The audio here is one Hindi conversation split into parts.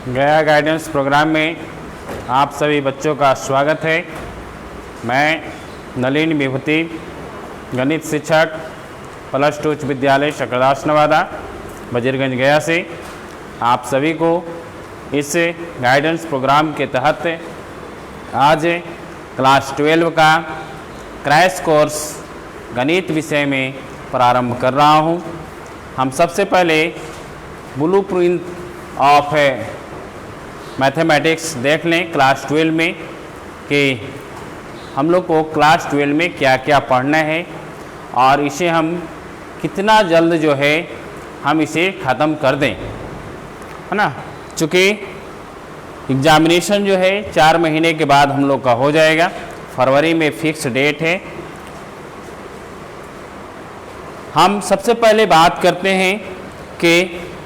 गया गाइडेंस प्रोग्राम में आप सभी बच्चों का स्वागत है। मैं नलिन विभूति, गणित शिक्षक, +2 उच्च विद्यालय शकरदास नवादा, वजीरगंज गया से आप सभी को इस गाइडेंस प्रोग्राम के तहत आज क्लास 12 का क्रैश कोर्स गणित विषय में प्रारंभ कर रहा हूं। हम सबसे पहले ब्लूप्रिंट ऑफ मैथमेटिक्स देख लें क्लास 12 में कि हम लोग को क्लास 12 में क्या क्या पढ़ना है और इसे हम कितना जल्द जो है हम इसे ख़त्म कर दें, है ना। चूँकि एग्ज़ामिनेशन जो है 4 महीने के बाद हम लोग का हो जाएगा, फरवरी में फिक्स डेट है। हम सबसे पहले बात करते हैं कि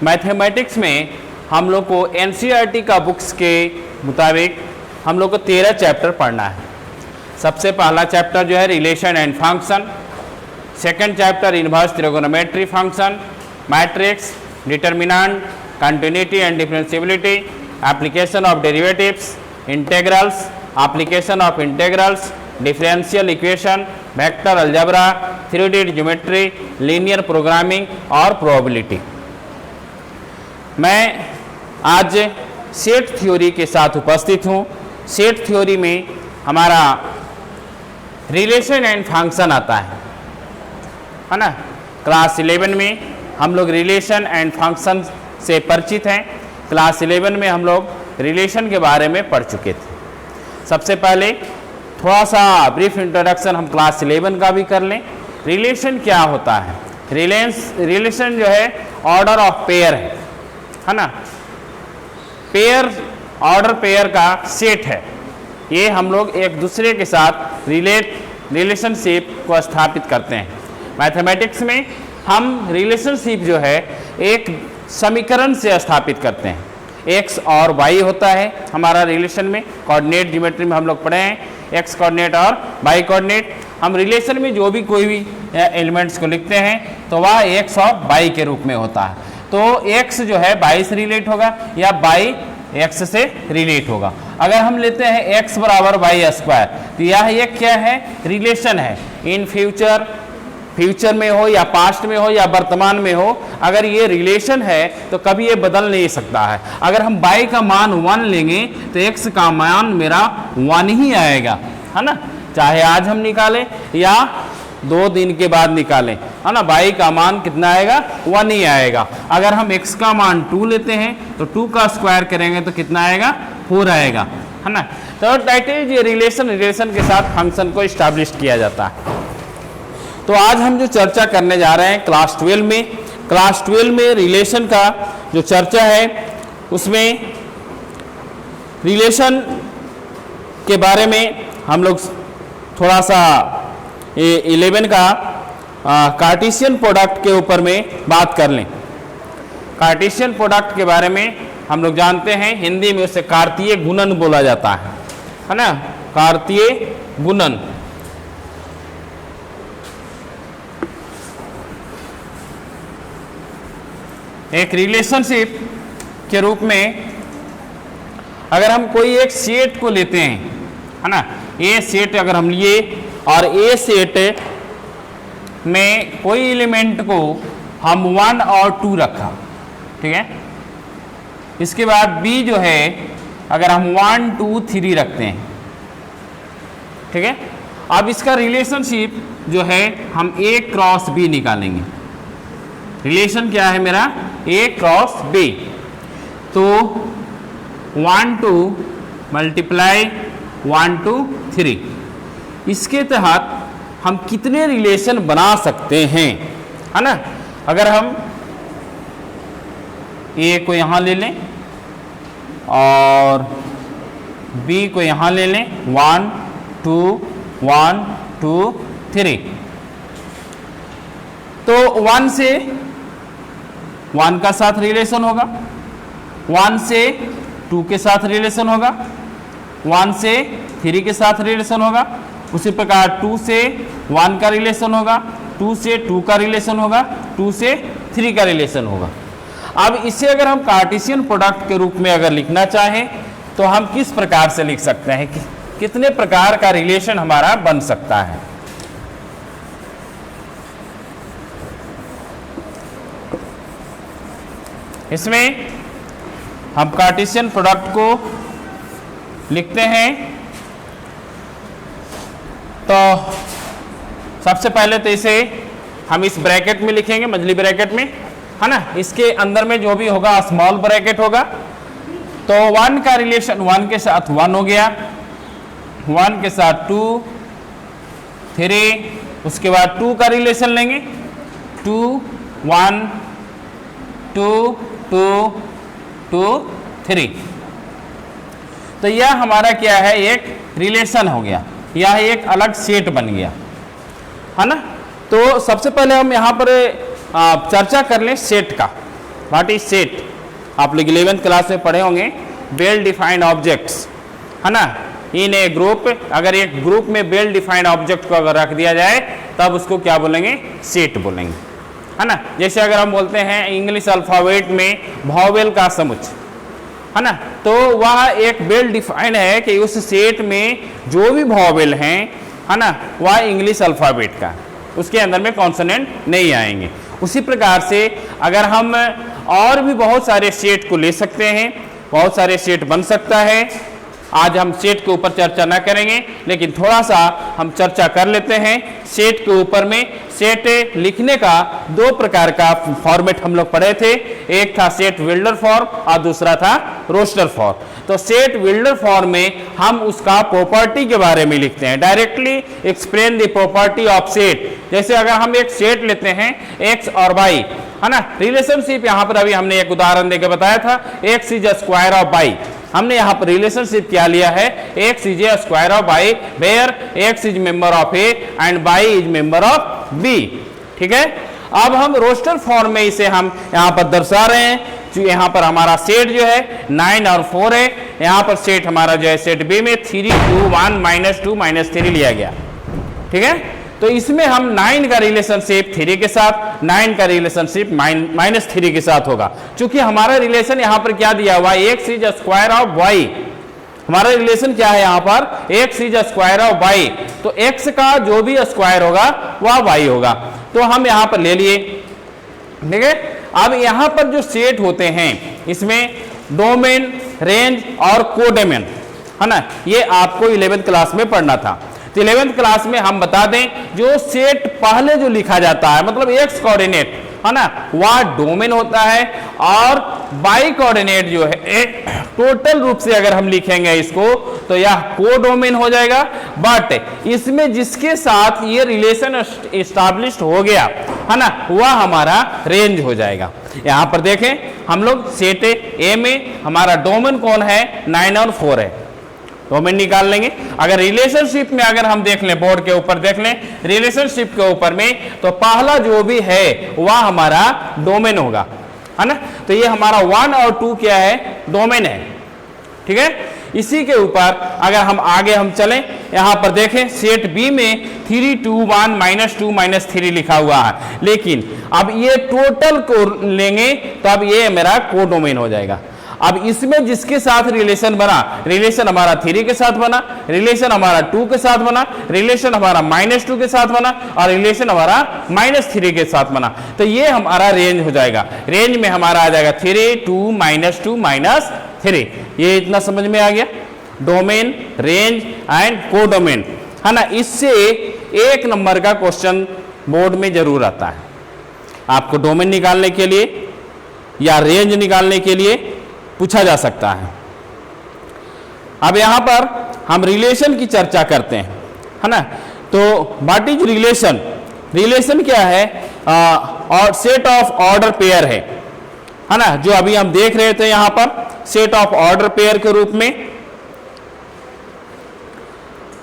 मैथमेटिक्स में हम लोग को एनसीईआरटी का बुक्स के मुताबिक हम लोग को 13 चैप्टर पढ़ना है। सबसे पहला चैप्टर जो है relation and function, second chapter inverse trigonometry function, matrix, determinant, continuity and differentiability, application of derivatives, integrals, application of integrals, differential equation, vector algebra, 3D geometry, linear programming और प्रोबेबिलिटी। मैं आज सेट थ्योरी के साथ उपस्थित हूँ। सेट थ्योरी में हमारा रिलेशन एंड फंक्शन आता है ना। क्लास 11 में हम लोग रिलेशन एंड फंक्शन से परिचित हैं। क्लास 11 में हम लोग रिलेशन के बारे में पढ़ चुके थे। सबसे पहले थोड़ा सा ब्रीफ इंट्रोडक्शन हम क्लास 11 का भी कर लें। रिलेशन क्या होता है? रिलेशन जो है ऑर्डर ऑफ पेयर है ना। पेयर ऑर्डर पेयर का सेट है। ये हम लोग एक दूसरे के साथ रिलेशनशिप को स्थापित करते हैं। मैथमेटिक्स में हम रिलेशनशिप जो है एक समीकरण से स्थापित करते हैं। एक्स और वाई होता है हमारा रिलेशन में। कोऑर्डिनेट ज्योमेट्री में हम लोग पढ़े हैं एक्स कोऑर्डिनेट और वाई कोऑर्डिनेट। हम रिलेशन में जो भी कोई भी एलिमेंट्स को लिखते हैं तो वह एक्स और वाई के रूप में होता है। तो एक्स जो है वाई से रिलेट होगा या वाई एक्स से रिलेट होगा। अगर हम लेते हैं एक्स बराबर वाई स्क्वायर तो यह एक क्या है? रिलेशन है। इन फ्यूचर में हो या पास्ट में हो या वर्तमान में हो, अगर ये रिलेशन है तो कभी ये बदल नहीं सकता है। अगर हम y का मान 1 लेंगे तो x का मान मेरा 1 ही आएगा, है ना। चाहे आज हम निकालें या 2 दिन के बाद निकालें, है ना, y का मान कितना आएगा? 1 ही आएगा। अगर हम x का मान 2 लेते हैं तो 2 का स्क्वायर करेंगे तो कितना आएगा? 4 आएगा, है ना। तो दैट इज ये रिलेशन के साथ फंक्शन को इस्टेब्लिश किया जाता है। तो आज हम जो चर्चा करने जा रहे हैं क्लास 12 में रिलेशन का जो चर्चा है उसमें रिलेशन के बारे में हम लोग थोड़ा सा 11 का कार्टेशियन प्रोडक्ट के ऊपर में बात कर लें। कार्टेशियन प्रोडक्ट के बारे में हम लोग जानते हैं, हिंदी में उसे कार्तीय गुणन बोला जाता है ना। कार्तीय गुणन एक रिलेशनशिप के रूप में अगर हम कोई एक सेट को लेते हैं, है ना, ए सेट अगर हम लिए और ए सेट में कोई एलिमेंट को हम 1 और 2 रखा, ठीक है। इसके बाद बी जो है अगर हम 1 2 3 रखते हैं, ठीक है। अब इसका रिलेशनशिप जो है हम ए क्रॉस बी निकालेंगे। रिलेशन क्या है मेरा? ए क्रॉस बी। तो 1 2 मल्टीप्लाई 1 2 3, इसके तहत हम कितने रिलेशन बना सकते हैं, है ना। अगर हम ए को यहाँ ले लें और बी को यहाँ ले लें, 1 2 1 2 3, तो 1 से 1 का साथ रिलेशन होगा, 1 से 2 के साथ रिलेशन होगा, 1 से 3 के साथ रिलेशन होगा। उसी प्रकार 2 से 1 का रिलेशन होगा, 2 से 2 का रिलेशन होगा, 2 से 3 का रिलेशन होगा। अब इसे अगर हम कार्टेशियन प्रोडक्ट के रूप में अगर लिखना चाहें तो हम किस प्रकार से लिख सकते हैं कि कितने प्रकार का रिलेशन हमारा बन सकता है। इसमें हम कार्टेशियन प्रोडक्ट को लिखते हैं तो सबसे पहले तो इसे हम इस ब्रैकेट में लिखेंगे, मछली ब्रैकेट में, है ना। इसके अंदर में जो भी होगा स्मॉल ब्रैकेट होगा, तो 1 का रिलेशन 1 के साथ 1 हो गया, 1 के साथ 2, 3, उसके बाद 2 का रिलेशन लेंगे, 2, 1, 2, 2, 2, 3। तो यह हमारा क्या है, एक रिलेशन हो गया, यह एक अलग सेट बन गया, है ना। तो सबसे पहले हम यहाँ पर चर्चा कर लें सेट का। What is set? आप लोग 11th क्लास में पढ़े होंगे, वेल डिफाइंड ऑब्जेक्ट्स, है ना। इन ए ग्रुप, अगर एक ग्रुप में वेल डिफाइंड ऑब्जेक्ट को अगर रख दिया जाए तब उसको क्या बोलेंगे, सेट बोलेंगे, है ना। जैसे अगर हम बोलते हैं इंग्लिश अल्फाबेट में वॉवेल का समुच्चय, है ना, तो वह एक वेल डिफाइंड है कि उस सेट में जो भी वॉवेल हैं, है ना, वह इंग्लिश अल्फाबेट का, उसके अंदर में कॉन्सोनेंट नहीं आएंगे। उसी प्रकार से अगर हम और भी बहुत सारे सेट को ले सकते हैं, बहुत सारे सेट बन सकता है। आज हम सेट के ऊपर चर्चा ना करेंगे, लेकिन थोड़ा सा हम चर्चा कर लेते हैं सेट के ऊपर में। सेट लिखने का 2 प्रकार का फॉर्मेट हम लोग पढ़े थे, एक था सेट बिल्डर फॉर्म और दूसरा था रोस्टर फॉर्म। तो सेट बिल्डर फॉर्म में हम उसका प्रॉपर्टी के बारे में लिखते हैं, directly explain the property of set. जैसे अगर हम एक सेट लेते हैं x और y, है ना, रिलेशनशिप यहाँ पर अभी हमने एक उदाहरण देकर बताया था, x is square of y। हमने यहाँ पर रिलेशनशिप क्या लिया है, x is a square of y where x is member of a and y is member of b। ठीक है। अब हम रोस्टर फॉर्म में इसे हम यहाँ पर दर्शा रहे हैं। यहाँ पर हमारा सेट जो है 9 और 4 है, यहाँ पर सेट हमारा जो है सेट बी में 3, 2, 1, -2, -3 लिया गया। ठीक है। तो इसमें हम 9 का रिलेशनशिप 3 के साथ, 9 का रिलेशनशिप -3 के साथ होगा। चूंकि हमारा रिलेशन यहाँ पर क्या दिया हुआ, x is square of y। हमारा रिलेशन क्या है यहाँ पर, x is square of y। तो x का जो भी स्क्वायर होगा वह y होगा। तो हम यहाँ पर ले लिए। ठीक है। अब यहाँ पर जो सेट होते हैं इसमें डोमेन, रेंज और कोडोमेन, है ना, ये आपको 11th क्लास में पढ़ना था। तो 11th क्लास में हम बता दें जो सेट पहले जो लिखा जाता है, मतलब x कोऑर्डिनेट, है ना, वह डोमेन होता है, और y कोऑर्डिनेट जो है टोटल रूप से अगर हम लिखेंगे इसको तो यह कोडोमेन हो जाएगा। बट इसमें जिसके साथ ये रिलेशन एस्टैब्लिश्ड हो गया, है ना, वह हमारा रेंज हो जाएगा। यहां पर देखें हम लोग सेट ए में हमारा डोमेन कौन है, 9 और 4 है, डोमेन निकाल लेंगे। अगर रिलेशनशिप में अगर हम देख लें, बोर्ड के ऊपर देख लें रिलेशनशिप के ऊपर में, तो पहला जो भी है वह हमारा डोमेन होगा, है ना। तो ये हमारा 1 और 2 क्या है, डोमेन है। ठीक है। इसी के ऊपर अगर हम आगे हम चलें, यहां पर देखें सेट बी में 3, 2, 1, -2, -3 लिखा हुआ है, लेकिन अब ये टोटल को लेंगे तो अब ये मेरा कोडोमेन हो जाएगा। अब इसमें जिसके साथ रिलेशन बना, रिलेशन हमारा 3 के साथ बना, रिलेशन हमारा 2 के साथ बना, रिलेशन हमारा -2 के साथ बना, और रिलेशन हमारा -3 के साथ बना, तो ये हमारा रेंज हो जाएगा। रेंज में हमारा आ जाएगा 3, 2, -2, -3। ये इतना समझ में आ गया, डोमेन, रेंज एंड कोडोमेन, है ना। इससे 1 नंबर का क्वेश्चन बोर्ड में जरूर आता है। आपको डोमेन निकालने के लिए या रेंज निकालने के लिए पूछा जा सकता है। अब यहां पर हम रिलेशन की चर्चा करते हैं, है ना। तो व्हाट इज रिलेशन? रिलेशन क्या है, और सेट ऑफ ऑर्डर पेयर है ना, जो अभी हम देख रहे थे यहां पर सेट ऑफ ऑर्डर पेयर के रूप में।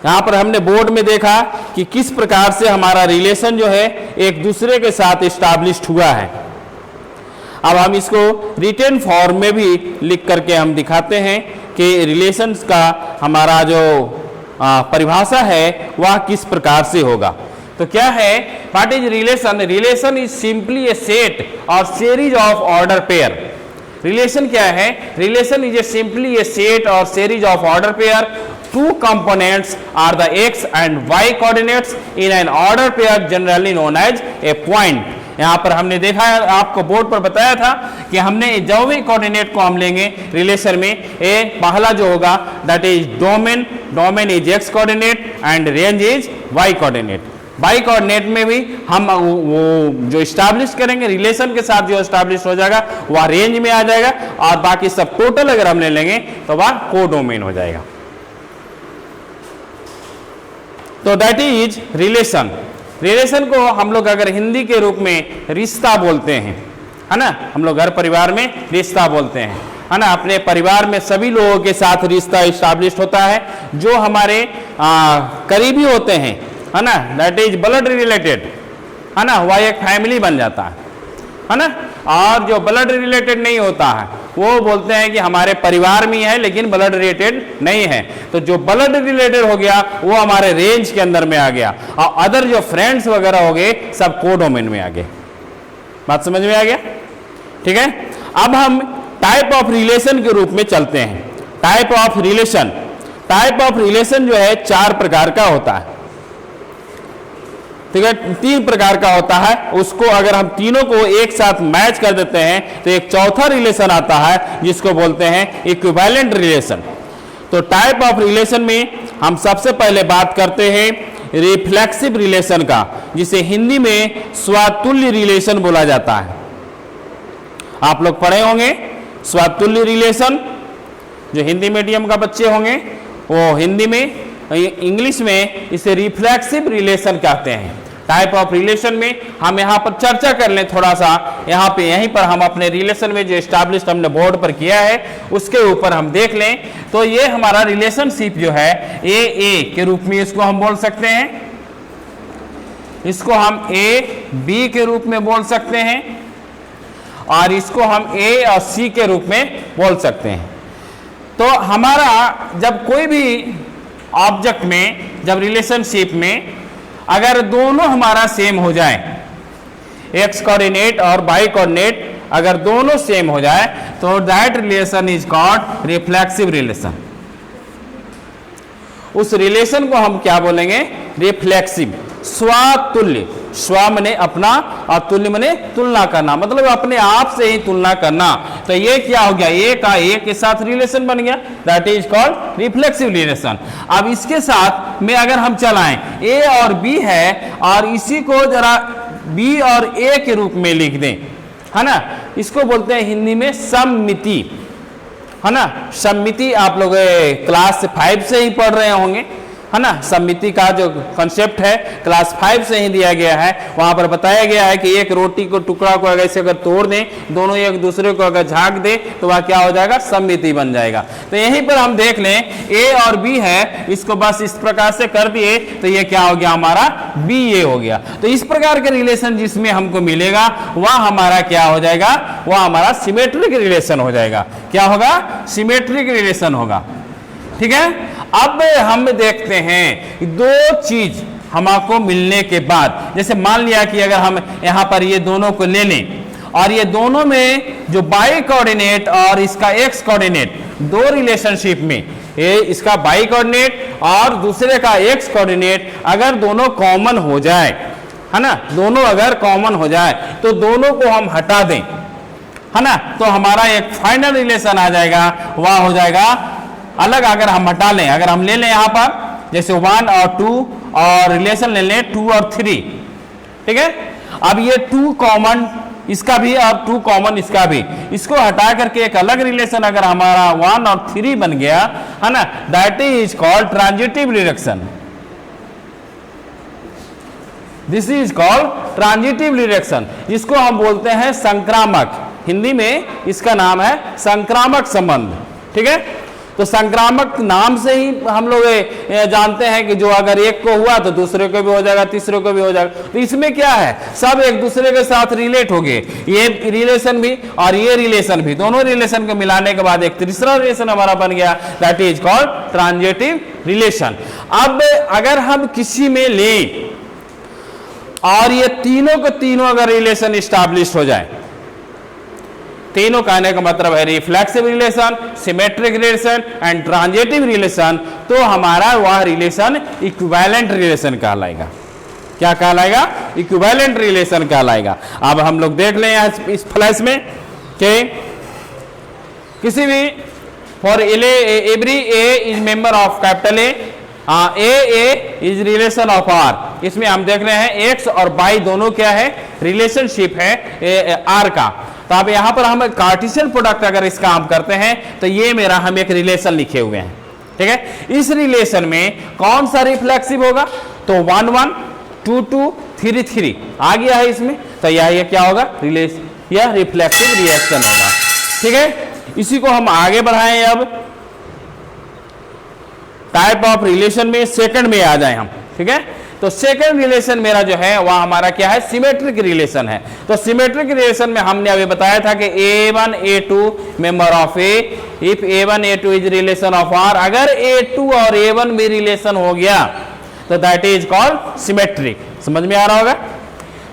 यहां पर हमने बोर्ड में देखा कि किस प्रकार से हमारा रिलेशन जो है एक दूसरे के साथ एस्टैब्लिश्ड हुआ है। अब हम इसको रिटन फॉर्म में भी लिख करके हम दिखाते हैं कि रिलेशंस का हमारा जो परिभाषा है वह किस प्रकार से होगा। तो क्या है, what is relation? Relation is simply a set और series of order pair. Relation क्या है? Relation is a simply a set और series of order pair. Two components are the x and y coordinates in an order pair generally known as a point। यहाँ पर हमने देखा है, आपको बोर्ड पर बताया था कि हमने जो भी कोऑर्डिनेट को हम लेंगे रिलेशन में, ए पहला जो होगा that is domain, domain is x coordinate and range is y coordinate. Y coordinate में भी हम वो जो स्टैब्लिश करेंगे रिलेशन के साथ जो स्टैब्लिश हो जाएगा वह रेंज में आ जाएगा, और बाकी सब टोटल अगर हम ले लेंगे तो वह कोडोमेन हो जाएगा। तो दैट इज रिलेशन। रिलेशन को हम लोग अगर हिंदी के रूप में रिश्ता बोलते हैं, है ना, हम लोग घर परिवार में रिश्ता बोलते हैं, है ना। अपने परिवार में सभी लोगों के साथ रिश्ता इस्टेब्लिश होता है जो हमारे करीबी होते हैं, है ना, दैट इज ब्लड रिलेटेड, है ना, वह एक फैमिली बन जाता है ना। और जो ब्लड रिलेटेड नहीं होता है वो बोलते हैं कि हमारे परिवार में है लेकिन ब्लड रिलेटेड नहीं है। तो जो ब्लड रिलेटेड हो गया वो हमारे रेंज के अंदर में आ गया, और अदर जो फ्रेंड्स वगैरह हो गए सब कोडोमेन में आ गए। बात समझ में आ गया? ठीक है। अब हम टाइप ऑफ रिलेशन के रूप में चलते हैं। Type of relation, type of relation जो है 4 प्रकार का होता है, ठीक है, 3 प्रकार का होता है। उसको अगर हम तीनों को एक साथ मैच कर देते हैं तो एक चौथा रिलेशन आता है जिसको बोलते हैं इक्विवेलेंट रिलेशन। तो टाइप ऑफ रिलेशन में हम सबसे पहले बात करते हैं रिफ्लेक्सिव रिलेशन का, जिसे हिंदी में स्वतुल्य रिलेशन बोला जाता है। आप लोग पढ़े होंगे स्वतुल्य रिलेशन, जो हिंदी मीडियम का बच्चे होंगे वो हिंदी में, इंग्लिश में इसे रिफ्लेक्सिव रिलेशन कहते हैं। टाइप ऑफ रिलेशन में हम यहाँ पर चर्चा कर लें थोड़ा सा, यहाँ पे यहीं पर हम अपने रिलेशन में जो एस्टैब्लिश हमने बोर्ड पर किया है उसके ऊपर हम देख लें। तो ये हमारा रिलेशनशिप जो है ए के रूप में इसको हम बोल सकते हैं, इसको हम ए बी के रूप में बोल सकते हैं, और इसको हम ए और सी के रूप में बोल सकते हैं। तो हमारा जब कोई भी ऑब्जेक्ट में, जब रिलेशनशिप में अगर दोनों हमारा सेम हो जाए, एक्स कोऑर्डिनेट और वाई कोऑर्डिनेट अगर दोनों सेम हो जाए तो that relation is called reflexive relation. उस रिलेशन को हम क्या बोलेंगे? रिफ्लेक्सिव। स्वतुल्य, स्व मने अपना और तुल्य मने तुलना करना, मतलब अपने आप से ही तुलना करना। तो ये क्या हो गया? ए का ए के साथ रिलेशन बन गया, that is called reflexive relation. अब इसके साथ में अगर हम चलाएं, ए और बी है और इसी को जरा बी और ए के रूप में लिख दें, है ना, इसको बोलते हैं हिंदी में सममिति, है ना। सममिति आप लोग क्लास 5 से ही पढ़ रहे होंगे, है ना। सममिति का जो कॉन्सेप्ट है क्लास 5 से ही दिया गया है। वहां पर बताया गया है कि एक रोटी को टुकड़ा को अगर ऐसे अगर तोड़ दें, दोनों एक दूसरे को अगर झाँक दे तो वह क्या हो जाएगा? सममिति बन जाएगा। तो यहीं पर हम देख लें ए और बी है, इसको बस इस प्रकार से कर दिए तो ये क्या हो गया? हमारा बी ए हो गया। तो इस प्रकार के रिलेशन जिसमें हमको मिलेगा वह हमारा क्या हो जाएगा? वह हमारा सिमेट्रिक रिलेशन हो जाएगा। क्या होगा? सिमेट्रिक रिलेशन होगा। ठीक है। अब हम देखते हैं 2 चीज हमको मिलने के बाद, जैसे मान लिया कि अगर हम यहां पर ये दोनों को ले लें और ये दोनों में जो वाई कोऑर्डिनेट और इसका एक्स कोऑर्डिनेट, 2 रिलेशनशिप में ये इसका वाई कोऑर्डिनेट और दूसरे का एक्स कोऑर्डिनेट अगर दोनों कॉमन हो जाए, है ना, दोनों अगर कॉमन हो जाए तो दोनों को हम हटा दें, है ना, तो हमारा एक फाइनल रिलेशन आ जाएगा, वह हो जाएगा अलग। अगर हम हटा लें, अगर हम ले लें यहाँ पर जैसे 1 और 2 और रिलेशन ले लें 2 और 3, ठीक है। अब ये 2 कॉमन इसका भी और 2 कॉमन इसका भी, इसको हटा करके एक अलग रिलेशन अगर हमारा 1 और 3 बन गया, है ना, that is called transitive relation. This is called transitive relation, जिसको हम बोलते हैं संक्रामक। हिंदी में इसका नाम है संक्रामक संबंध। ठीक है। तो संक्रामक नाम से ही हम लोग जानते हैं कि जो अगर एक को हुआ तो दूसरे को भी हो जाएगा, तीसरे को भी हो जाएगा। तो इसमें क्या है? सब एक दूसरे के साथ रिलेट हो गए, ये रिलेशन भी और ये रिलेशन भी, दोनों रिलेशन को मिलाने के बाद एक तीसरा रिलेशन हमारा बन गया, that is called transitive relation. अब अगर हम किसी में लें, और ये तीनों के तीनों अगर रिलेशन इस्टेब्लिश हो जाए, तीनों कहने का मतलब है reflexive relation, symmetric relation and transitive relation, तो हमारा वह रिलेशन इक्विवेलेंट रिलेशन कहलाएगा। क्या कहलाएगा? इक्विवेलेंट रिलेशन कहलाएगा। अब हम लोग देख लें इस फ्लैश में कि किसी भी for every a is member of capital A is relation of R. इसमें हम देख रहे हैं एक्स और बाई दोनों क्या है? रिलेशनशिप है आर का। तो अब यहां पर हम कार्टेशियन प्रोडक्ट अगर इसका हम करते हैं तो ये मेरा हम एक रिलेशन लिखे हुए हैं, ठीक है। इस रिलेशन में कौन सा रिफ्लेक्सिव होगा? तो 1 1 2 2 3 3 आ गया है इसमें, तो यह क्या होगा? यह रिफ्लेक्सिव रिएक्शन होगा, ठीक है। इसी को हम आगे बढ़ाएं। अब टाइप ऑफ रिलेशन में सेकंड में आ जाए हम, ठीक है। तो सेकंड रिलेशन मेरा जो है वह हमारा क्या है? सिमेट्रिक रिलेशन है। तो सिमेट्रिक रिलेशन में हमने अभी बताया था कि A1 A2 member of A, if A1 A2 is relation of R. अगर A2 और A1 में रिलेशन हो गया तो दैट इज कॉल्ड सिमेट्रिक। समझ में आ रहा होगा?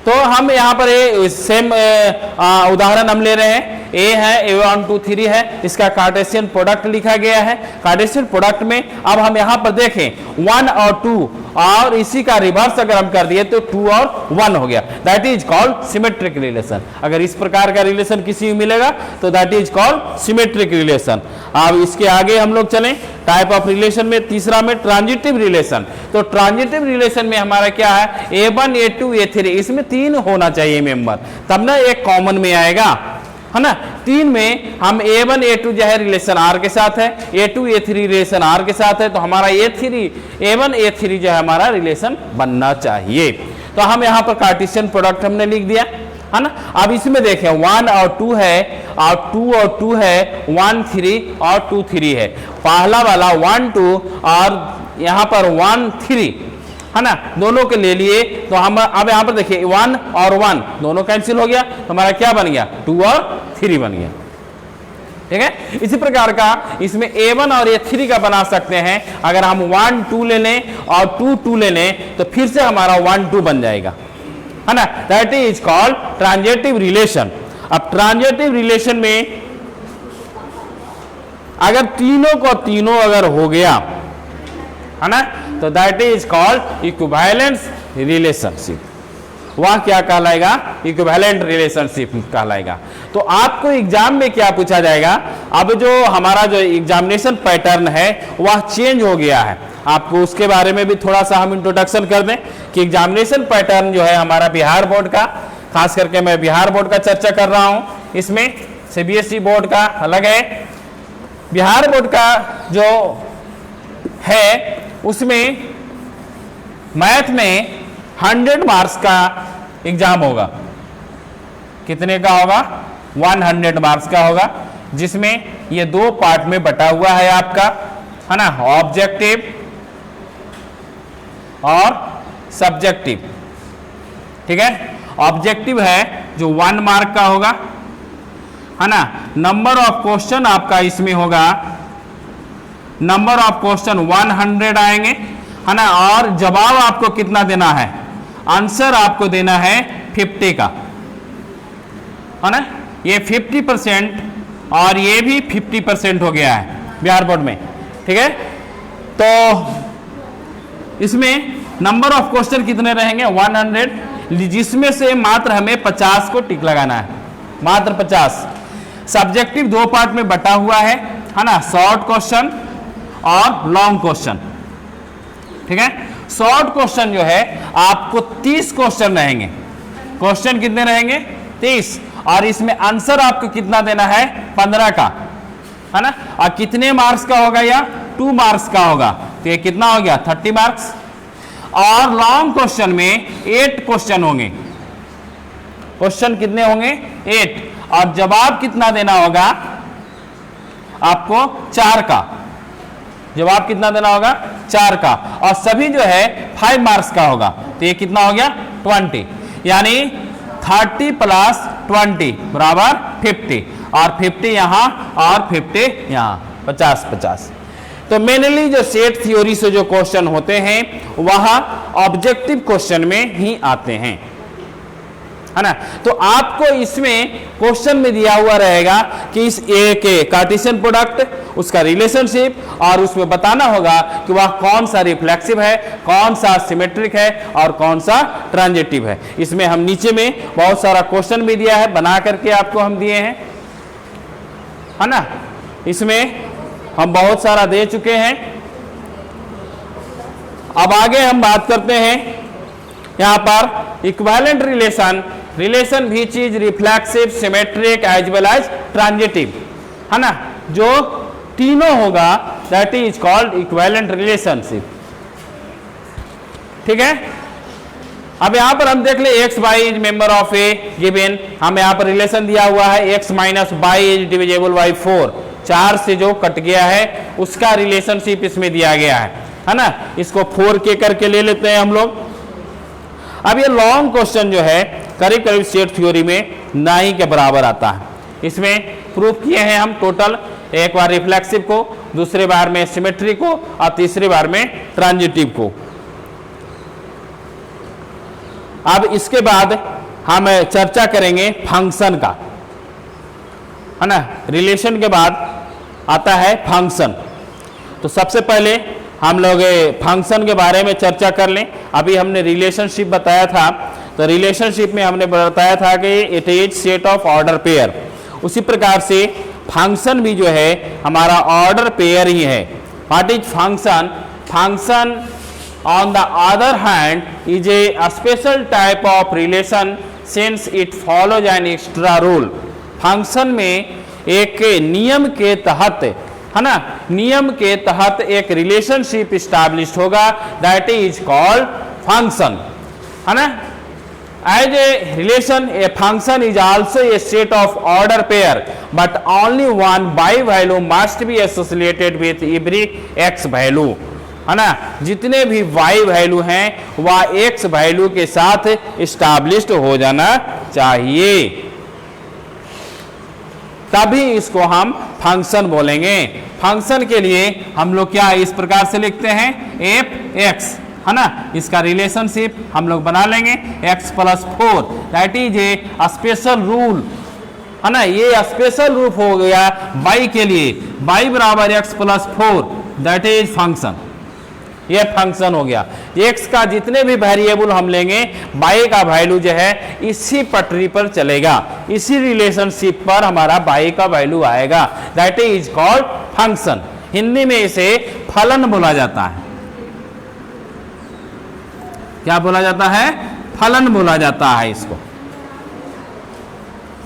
तो हम यहाँ पर सेम उदाहरण हम ले रहे हैं। ए है, A1 2 3 है, इसका कार्टेशियन प्रोडक्ट लिखा गया है। कार्टेशियन प्रोडक्ट में अब हम यहाँ पर देखें 1 और 2, और इसी का रिवर्स अगर हम कर दिए तो 2 और 1 हो गया। That is called symmetric relation. अगर इस प्रकार का रिलेशन किसी को मिलेगा तो that is called symmetric relation. अब इसके आगे हम लोग चलें टाइप ऑफ रिलेशन में, तीसरा में ट्रांजिटिव रिलेशन। तो ट्रांजिटिव रिलेशन में हमारा क्या है? A1 A2 A3, इसमें 3 होना चाहिए मेंबर, तब ना एक कॉमन में आएगा, है ना। 3 में हम A1 A2 जो है रिलेशन R के साथ है, A2 A3 रिलेशन R के साथ है, तो हमारा A1 A3 जो है हमारा रिलेशन बनना चाहिए। तो हम यहाँ पर कार्टेशियन प्रोडक्ट हमने लिख दिया, है ना। अब इसमें देखें 1 और 2 है, और 2 और 2 है, 1 3 और 2 3 है। पहला वाला 1 2 और यहाँ पर 1 3, है ना, दोनों के ले लिए। तो हम अब यहाँ पर देखिए 1 और 1 दोनों कैंसिल हो गया, तो हमारा क्या बन गया? 2 और 3 बन गया, ठीक है। इसी प्रकार का इसमें A1 और A3 का बना सकते हैं। अगर हम 1 2 ले लें और 2 2 ले लें तो फिर से हमारा 1 2 बन जाएगा, है ना। That is called transitive relation. अब ट्रांजिटिव रिलेशन में अगर तीनों को तीनों अगर हो गया, है ना, तो that is called equivalence relationship. वह क्या कहलाएगा? इक्विवेलेंट रिलेशनशिप कहलाएगा। तो आपको एग्जाम में क्या पूछा जाएगा? अब जो हमारा जो एग्जामिनेशन पैटर्न है वह चेंज हो गया है। आपको उसके बारे में भी थोड़ा सा हम इंट्रोडक्शन कर दें कि एग्जामिनेशन पैटर्न जो है हमारा बिहार बोर्ड का, खास करके मैं बिहार बोर्ड का चर्चा कर रहा हूं, इसमें CBSE बोर्ड का अलग है। बिहार बोर्ड का जो है उसमें मैथ में 100 मार्क्स का एग्जाम होगा। कितने का होगा? 100 मार्क्स का होगा, जिसमें ये 2 पार्ट में बटा हुआ है आपका, है ना, ऑब्जेक्टिव और सब्जेक्टिव, ठीक है। ऑब्जेक्टिव है जो 1 मार्क का होगा, है ना। नंबर ऑफ क्वेश्चन आपका इसमें होगा, नंबर ऑफ क्वेश्चन 100 आएंगे, है ना। और जवाब आपको कितना देना है? आंसर आपको देना है 50 का, है ना। ये 50% और ये भी 50% हो गया है बिहार बोर्ड में, ठीक है। तो इसमें नंबर ऑफ क्वेश्चन कितने रहेंगे? 100, जिसमें से मात्र हमें 50 को टिक लगाना है, मात्र 50। सब्जेक्टिव 2 पार्ट में बटा हुआ है ना, शॉर्ट क्वेश्चन और लॉन्ग क्वेश्चन, ठीक है। शॉर्ट क्वेश्चन जो है आपको 30 क्वेश्चन रहेंगे। क्वेश्चन कितने रहेंगे? 30, और इसमें आंसर आपको कितना देना है? 15 का, है ना। और कितने मार्क्स का होगा? या 2 मार्क्स का होगा, तो ये कितना हो गया? 30 मार्क्स। और लॉन्ग क्वेश्चन में 8 क्वेश्चन होंगे। क्वेश्चन कितने होंगे? 8, और जवाब कितना देना होगा आपको? 4 का। जवाब कितना देना होगा? 4 का। और सभी जो है 5 मार्क्स का होगा, तो ये कितना हो गया? 20, यानी 30 + 20 बराबर 50, और 50 यहां और 50 यहां, 50-50। तो मेनली जो सेट थ्योरी से जो क्वेश्चन होते हैं वह ऑब्जेक्टिव क्वेश्चन में ही आते हैं। है ना। तो आपको इसमें क्वेश्चन में दिया हुआ रहेगा कि इस ए के कार्टेशियन प्रोडक्ट, उसका रिलेशनशिप, और उसमें बताना होगा कि वह कौन सा रिफ्लेक्सिव है, कौन सा सिमेट्रिक है और कौन सा ट्रांजिटिव है। इसमें हम नीचे में बहुत सारा क्वेश्चन भी दिया है, बना करके आपको हम दिए हैं, है ना। इसमें हम बहुत सारा दे चुके हैं। अब आगे हम बात करते हैं यहां पर equivalent relation, relation which is reflexive, symmetric as well as transitive, है ना। जो तीनों होगा that is called equivalent relationship, ठीक है। अब यहां पर हम देख ले x y is member of A given, हम यहां पर रिलेशन दिया हुआ है x minus y is divisible by 4, 4 से जो कट गया है उसका रिलेशनशिप इसमें दिया गया है ना। इसको 4k करके ले लेते हैं हम लोग। अब ये लॉन्ग क्वेश्चन जो है करीब करीब सेट थ्योरी में 9 के बराबर आता है। इसमें प्रूफ किए हैं हम टोटल, एक बार रिफ्लेक्सिव को, दूसरे बार में सिमेट्री को और तीसरे बार में ट्रांजिटिव को। अब इसके बाद हम चर्चा करेंगे फंक्शन का, है ना। रिलेशन के बाद आता है फंक्शन। तो सबसे पहले हम लोग फंक्शन के बारे में चर्चा कर लें। अभी हमने रिलेशनशिप बताया था, तो रिलेशनशिप में हमने बताया था कि it is set of order pair. उसी प्रकार से फंक्शन भी जो है हमारा ऑर्डर पेयर ही है। What is function? Function on the other hand is a special type of relation since it follows an extra rule। Function में एक नियम के तहत, है ना, नियम के तहत एक रिलेशनशिप स्टैब्लिश होगा, दैट इज कॉल्ड फंक्शन, है ना। As a relation a function is also a set of order pair but only one y value must be associated with every x value, है ना। जितने भी y वैल्यू हैं वह x वैल्यू के साथ इस्टैब्लिश्ड हो जाना चाहिए, तभी इसको हम फंक्शन बोलेंगे। फंक्शन के लिए हम लोग क्या इस प्रकार से लिखते हैं f(x), है ना। इसका रिलेशनशिप हम लोग बना लेंगे x + 4, that is a special rule, है ना। ये स्पेशल रूल हो गया y के लिए, y बराबर x + 4, दैट इज फंक्शन। ये फंक्शन हो गया। x का जितने भी वेरिएबल हम लेंगे y का वैल्यू जो है इसी पटरी पर चलेगा, इसी रिलेशनशिप पर हमारा y का वैल्यू आएगा, that is called function. Hindi में इसे फलन बोला जाता है। क्या बोला जाता है? फलन बोला जाता है इसको,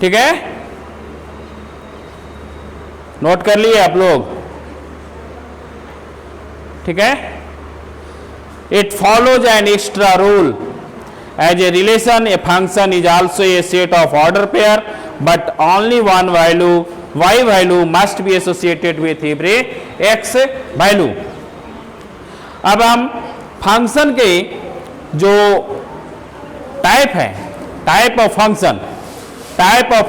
ठीक है। नोट कर लिए आप लोग, ठीक है। It follows an extra rule. As a relation, a function is also a set of order pair, but only one value, y value must be associated with every x value. अब हम फंक्शन के जो टाइप है, टाइप ऑफ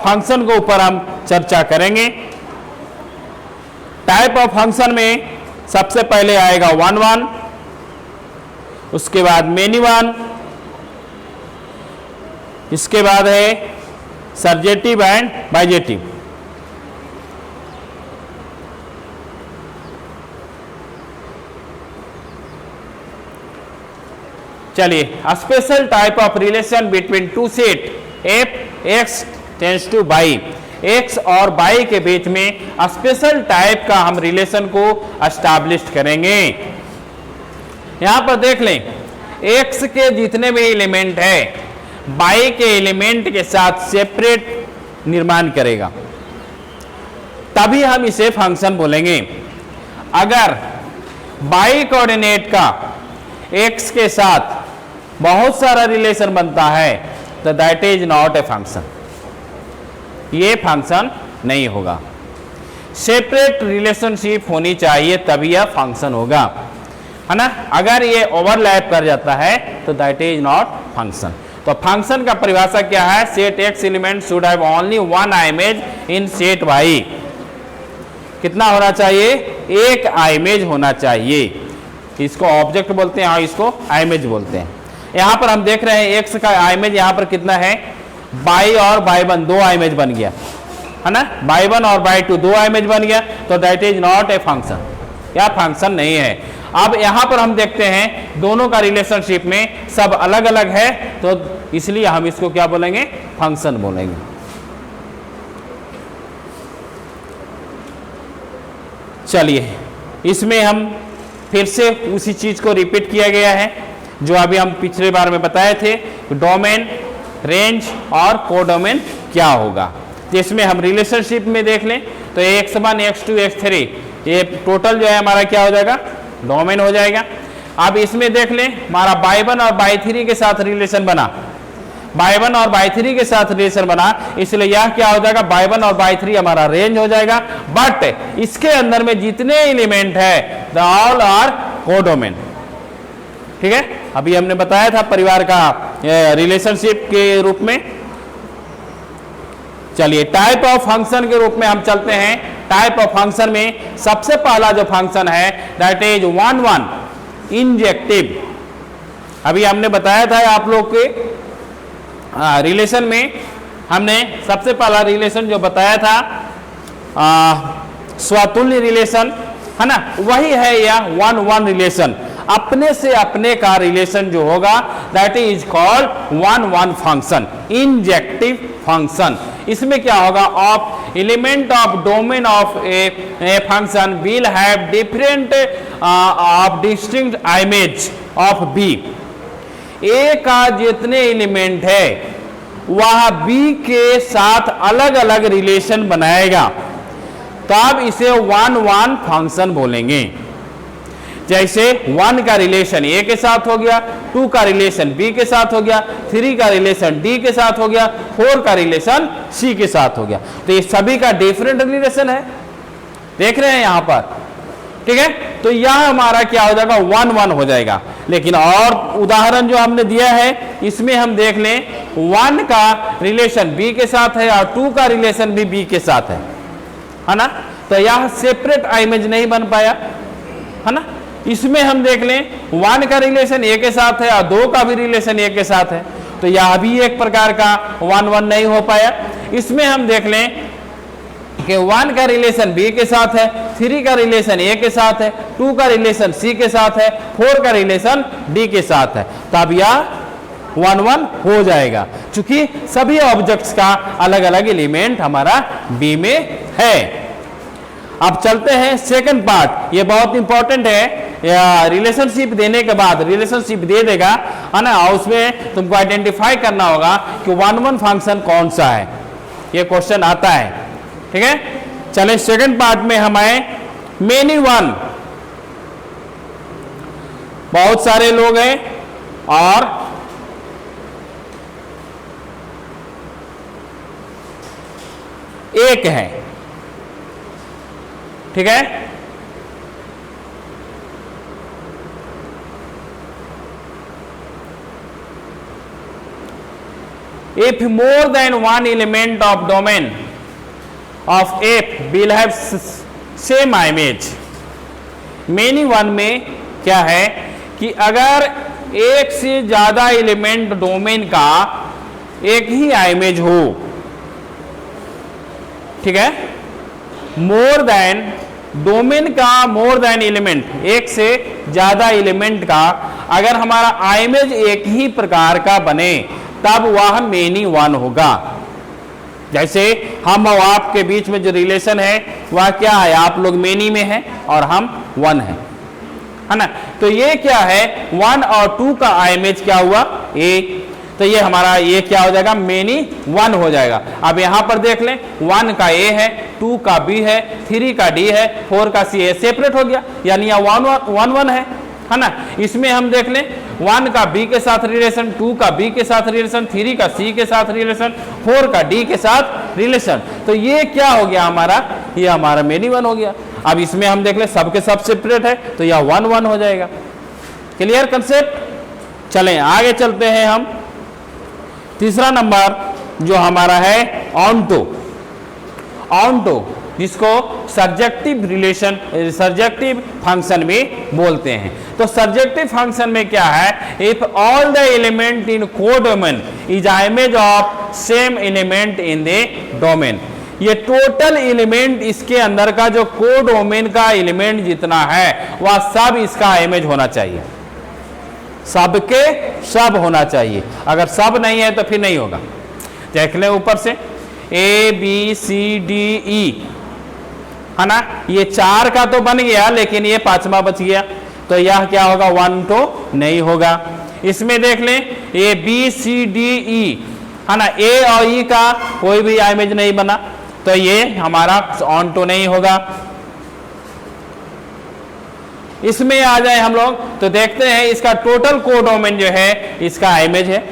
फंक्शन के ऊपर हम चर्चा करेंगे। टाइप ऑफ फंक्शन में सबसे पहले आएगा 1 1, उसके बाद मेनी वन, इसके बाद है सर्जेटिव एंड बाइजेटिव। चलिए, special type of relation between two set F x tends two by, x और बाई के बीच में स्पेशल टाइप का हम रिलेशन को एस्टैब्लिश करेंगे। यहां पर देख लें, x के जितने भी एलिमेंट है y के एलिमेंट के साथ सेपरेट निर्माण करेगा, तभी हम इसे फंक्शन बोलेंगे। अगर y कोऑर्डिनेट का x के साथ बहुत सारा रिलेशन बनता है तो that is not a function, ये फंक्शन नहीं होगा। सेपरेट रिलेशनशिप होनी चाहिए तभी यह फंक्शन होगा, है ना। अगर ये ओवरलैप कर जाता है तो दैट इज नॉट फंक्शन। तो फंक्शन का परिभाषा क्या है? Set x element should have only one image in set y. कितना होना चाहिए? एक इमेज होना चाहिए। इसको ऑब्जेक्ट बोलते हैं और इसको इमेज बोलते हैं। यहां पर हम देख रहे हैं एक्स का इमेज यहां पर कितना है? बाई और बाई वन दो इमेज बन गया है ना, बाई वन और बाई टू दो इमेज बन गया, तो that is not a function, या फंक्शन नहीं है। अब यहां पर हम देखते हैं दोनों का रिलेशनशिप में सब अलग अलग है, तो इसलिए हम इसको क्या बोलेंगे, फंक्शन बोलेंगे। चलिए इसमें हम फिर से उसी चीज को रिपीट किया गया है जो अभी हम पिछले बार में बताए थे, डोमेन, रेंज और कोडोमेन क्या होगा। तो इसमें हम रिलेशनशिप में देख लें तो x1 x2 x3 ये टोटल जो है हमारा क्या हो जाएगा, डोमेन हो जाएगा। अब इसमें देख लें हमारा बाई वन और बाई थ्री के साथ रिलेशन बना, बाई वन और बाई थ्री के साथ रिलेशन बना, इसलिए यह क्या हो जाएगा, बाई वन और बाई थ्री हमारा रेंज हो जाएगा। बट इसके अंदर में जितने एलिमेंट है द ऑल आर कोडोमेन। ठीक है, अभी हमने बताया था परिवार का रिलेशनशिप के रूप में। चलिए टाइप ऑफ फंक्शन के रूप में हम चलते हैं। टाइप ऑफ फंक्शन में सबसे पहला जो फंक्शन है that is one one injective. अभी हमने बताया था आप लोग के रिलेशन में, हमने सबसे पहला रिलेशन जो बताया था स्वतुल्य रिलेशन है ना, वही है यह वन वन रिलेशन, अपने से अपने का रिलेशन जो होगा that is called one one function, injective function. इसमें क्या होगा, of element of domain of a function will have different of distinct image of b. A का जितने एलिमेंट है वह बी के साथ अलग अलग रिलेशन बनाएगा, तब इसे वन वन फंक्शन बोलेंगे। जैसे वन का रिलेशन ए के साथ हो गया, टू का रिलेशन बी के साथ हो गया, थ्री का रिलेशन डी के साथ हो गया, फोर का रिलेशन सी के साथ हो गया। तो ये सभी का डिफरेंट रिलेशन है, देख रहे हैं यहां पर। ठीक है, तो यह हमारा क्या हो जाएगा, वन वन हो जाएगा। लेकिन और उदाहरण जो हमने दिया है इसमें हम देख लें, वन का रिलेशन बी के साथ है और टू का रिलेशन भी बी के साथ है ना, तो यह सेपरेट इमेज नहीं बन पाया है ना। इसमें हम देख लें वन का रिलेशन ए के साथ है और दो का भी रिलेशन ए के साथ है, तो यह भी एक प्रकार का वन वन नहीं हो पाया। इसमें हम देख लें कि वन का रिलेशन बी के साथ है, थ्री का रिलेशन ए के साथ है, टू का रिलेशन सी के साथ है, फोर का रिलेशन डी के साथ है, तब यह वन वन हो जाएगा, क्योंकि सभी ऑब्जेक्ट्स का अलग अलग एलिमेंट हमारा बी में है। अब चलते हैं सेकंड पार्ट, ये बहुत इंपॉर्टेंट है। रिलेशनशिप देने के बाद रिलेशनशिप दे देगा है ना, और उसमें तुमको आइडेंटिफाई करना होगा कि वन वन फंक्शन कौन सा है, ये क्वेश्चन आता है। ठीक है, चले सेकंड पार्ट में हम आए, मेनी वन। बहुत सारे लोग हैं और एक है। ठीक है, if more than one element of domain of F will have same image। many one में क्या है कि अगर एक से ज्यादा एलिमेंट डोमेन का एक ही इमेज हो, ठीक है, मोर देन डोमेन का मोर देन एलिमेंट, एक से ज्यादा एलिमेंट का अगर हमारा इमेज एक ही प्रकार का बने तब वह मेनी वन होगा। जैसे हम और आपके बीच में जो रिलेशन है वह क्या है, आप लोग मेनी में हैं और हम वन है ना, तो ये क्या है, वन और टू का इमेज क्या हुआ, ए, तो ये हमारा ये क्या हो जाएगा, मेनी वन हो जाएगा। अब यहां पर देख लें, वन का ए है, टू का बी है, थ्री का डी है, फोर का सी है, सेपरेट हो गया, यानी यह वन वन है ना। इसमें हम देख लें, वन का बी के साथ रिलेशन, टू का बी के साथ रिलेशन, थ्री का सी के साथ रिलेशन, फोर का डी के साथ रिलेशन, तो ये क्या हो गया हमारा, ये हमारा मेनी वन हो गया। अब इसमें हम देख लें सबके सब सेपरेट है, तो यह वन वन हो जाएगा। Clear concept. चलें आगे चलते हैं हम, तीसरा नंबर जो हमारा है ऑन्टो। ऑन्टो जिसको सर्जेक्टिव रिलेशन सर्जेक्टिव फंक्शन भी बोलते हैं। तो सर्जेक्टिव फंक्शन में क्या है, if all the element in codomain is image of same element in the domain, ये टोटल एलिमेंट इसके अंदर का जो कोडोमेन का एलिमेंट जितना है वह सब इसका इमेज होना चाहिए, सबके सब होना चाहिए। अगर सब नहीं है तो फिर नहीं होगा। देख लें ऊपर से ए बी सी डी ई है ना, ये 4 का तो बन गया लेकिन ये 5वां बच गया, तो यह क्या होगा, 1 तो नहीं होगा। इसमें देख लें A B C D E है ना, ए और ई का कोई भी इमेज नहीं बना, तो ये हमारा ऑन टू नहीं होगा। इसमें आ जाए हम लोग तो देखते हैं इसका टोटल कोडोमेन जो है इसका इमेज है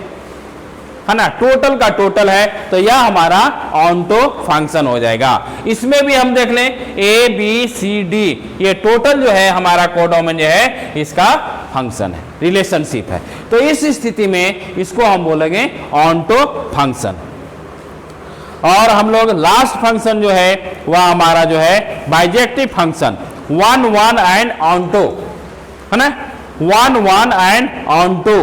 ना, टोटल का टोटल है, तो यह हमारा ऑनटो फंक्शन हो जाएगा। इसमें भी हम देख लें ए बी सी डी, ये टोटल जो है हमारा कोडोमेन जो है इसका फंक्शन है, रिलेशनशिप है। तो इस स्थिति में इसको हम बोलेंगे ऑनटो फंक्शन। और हम लोग लास्ट फंक्शन जो है वह हमारा जो है बाइजेक्टिव फंक्शन, 1 1 एंड ऑनटो है ना, 1 1 एंड ऑनटो,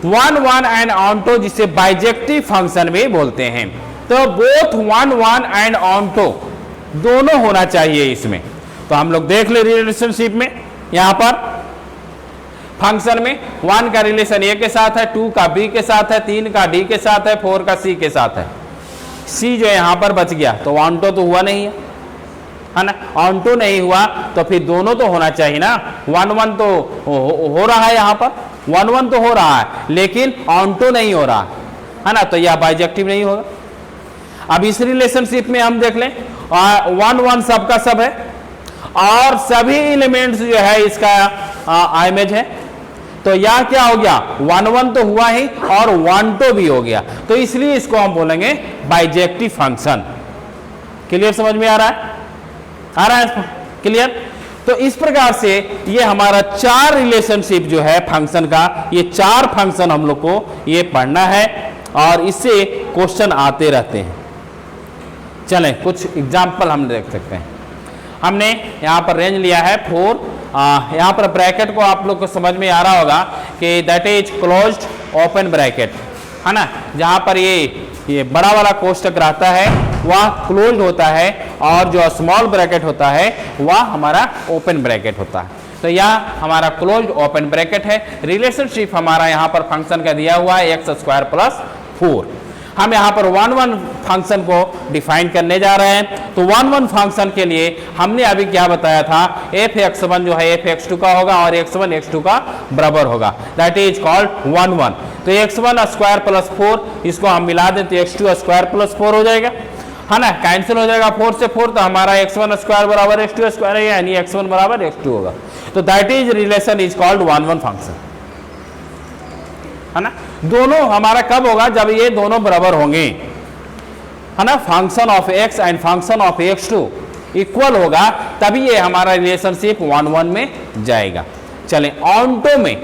1 1 एंड ऑनटो जिसे बाइजेक्टिव फंक्शन भी बोलते हैं। तो बोथ 1 1 एंड ऑनटो दोनों होना चाहिए इसमें। तो हम लोग देख ले रिलेशनशिप में, यहां पर फंक्शन में 1 का रिलेशन ए के साथ है, 2 का बी के साथ है, 3 का डी के साथ है, 4 का सी के साथ है। सी जो है यहां पर बच गया, तो ऑनटो तो हुआ नहीं है ना, ऑनटो नहीं हुआ तो फिर दोनों तो होना चाहिए ना। 1 1 तो हो रहा है, यहां पर 1 1 तो हो रहा है लेकिन ऑनटो नहीं हो रहा है ना, तो यह बाइजेक्टिव नहीं होगा। अब इस रिलेशनशिप में हम देख लें 1 1 सबका सब है और सभी एलिमेंट्स जो है इसका इमेज है, तो यह क्या हो गया, 1 1 तो हुआ ही और 1 2 भी हो गया, तो इसलिए इसको हम बोलेंगे बाइजेक्टिव फंक्शन। क्लियर, समझ में आ रहा है, आ रहा है क्लियर। तो इस प्रकार से ये हमारा 4 रिलेशनशिप जो है फंक्शन का, ये 4 फंक्शन हम लोग को ये पढ़ना है और इससे क्वेश्चन आते रहते हैं। चलें कुछ एग्जाम्पल हम देख सकते हैं। हमने यहाँ पर रेंज लिया है 4, यहाँ पर ब्रैकेट को आप लोग को समझ में आ रहा होगा कि that is closed open bracket है ना, जहाँ पर ये बड़ा वाला कोष्टक रहता है वह क्लोज्ड होता है और जो स्मॉल ब्रैकेट होता है वह हमारा ओपन ब्रैकेट होता है। तो यह हमारा क्लोज्ड ओपन ब्रैकेट है। रिलेशनशिप हमारा यहाँ पर फंक्शन का दिया हुआ है x² + 4। हम यहाँ पर 1 1 फंक्शन को डिफाइन करने जा रहे हैं। तो 1 1 फंक्शन के लिए हमने अभी क्या बताया था, f(x1) जो है f(x2) का होगा और x1 x2 का बराबर होगा, दैट इज कॉल्ड 1 1। तो x1² + 4 इसको हम मिला दें तो x2² + 4 हो जाएगा है ना, कैंसिल हो जाएगा 4 से 4, तो हमारा x1² = x2² है, यानी x1 = x2 होगा। तो that is relation is called 1 1 function है ना। दोनों हमारा कब होगा, जब ये दोनों बराबर होंगे है ना, function of x and function of x2 equal होगा, तभी ये हमारा रिलेशनशिप 1 1 में जाएगा। चलें ऑनटो में,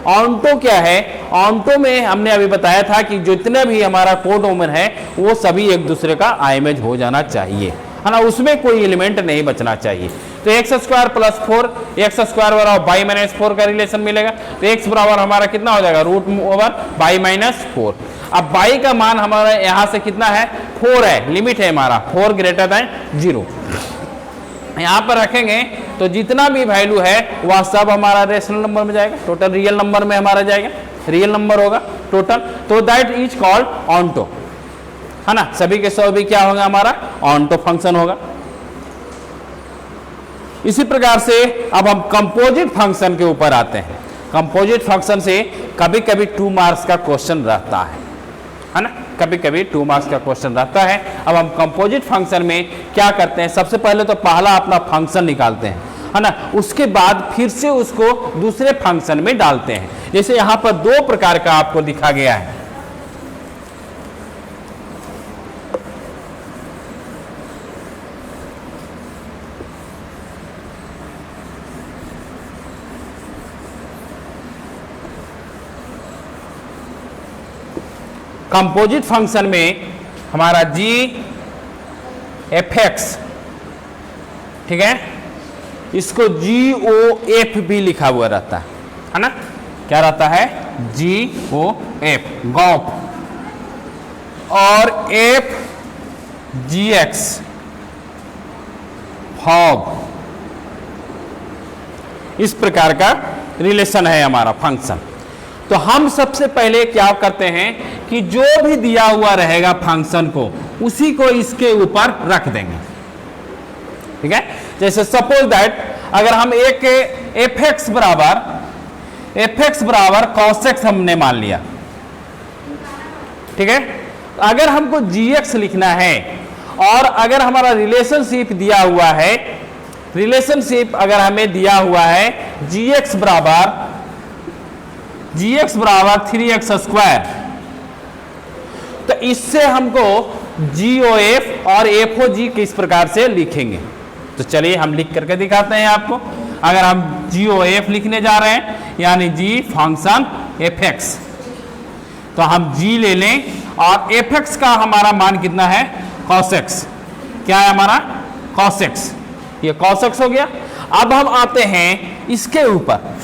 ऑनटो क्या है, ऑनटो में हमने अभी बताया था कि जितने भी हमारा कोडोमेन है वो सभी एक दूसरे का इमेज हो जाना चाहिए है ना, उसमें कोई एलिमेंट नहीं बचना चाहिए। तो x² + 4, x² बराबर y - 4 का रिलेशन मिलेगा, तो x बराबर हमारा कितना हो जाएगा, √y - 4। अब y का मान हमारा यहाँ से कितना है, 4 है, लिमिट है हमारा 4 > 0। यहाँ पर रखेंगे तो जितना भी वैल्यू है वह सब हमारा रेशनल नंबर में जाएगा, टोटल रियल नंबर में हमारा जाएगा, रियल नंबर होगा टोटल, तो दैट इज कॉल्ड ऑनटो है ना। सभी के सब भी क्या होगा, हमारा ऑनटो फंक्शन होगा। इसी प्रकार से अब हम कंपोजिट फंक्शन के ऊपर आते हैं। कंपोजिट फंक्शन से कभी कभी 2 मार्क्स का क्वेश्चन रहता है ना, कभी कभी 2 मार्क्स का क्वेश्चन रहता है। अब हम कंपोजिट फंक्शन में क्या करते हैं, सबसे पहले तो पहला अपना फंक्शन निकालते हैं है ना, उसके बाद फिर से उसको दूसरे फंक्शन में डालते हैं। जैसे यहाँ पर 2 प्रकार का आपको दिखा गया है, कंपोजिट फंक्शन में हमारा g एफ एक्स, ठीक है, इसको जी ओ एफ भी लिखा हुआ रहता है ना, क्या रहता है, जी ओ एफ, गॉप, और एफ जी एक्स, फॉग। इस प्रकार का रिलेशन है हमारा फंक्शन। तो हम सबसे पहले क्या करते हैं कि जो भी दिया हुआ रहेगा फंक्शन को, उसी को इसके ऊपर रख देंगे, ठीक है। जैसे सपोज दैट अगर हम एक एफ एक्स बराबर कॉस एक्स हमने मान लिया, ठीक है। अगर हमको जी एक्स लिखना है और अगर हमारा रिलेशनशिप दिया हुआ है, रिलेशनशिप अगर हमें दिया हुआ है जी एक्स बराबर 3x स्क्वायर, तो इससे हमको जी ओ एफ और एफ ओ जी किस प्रकार से लिखेंगे, तो चलिए हम लिख करके दिखाते हैं आपको। अगर हम जी ओ एफ लिखने जा रहे हैं यानी जी फंक्शन एफ एक्स, तो हम जी ले लें और एफ एक्स का हमारा मान कितना है, कॉस एक्स, क्या है हमारा, कॉस एक्स, ये कॉस एक्स हो गया। अब हम आते हैं इसके ऊपर,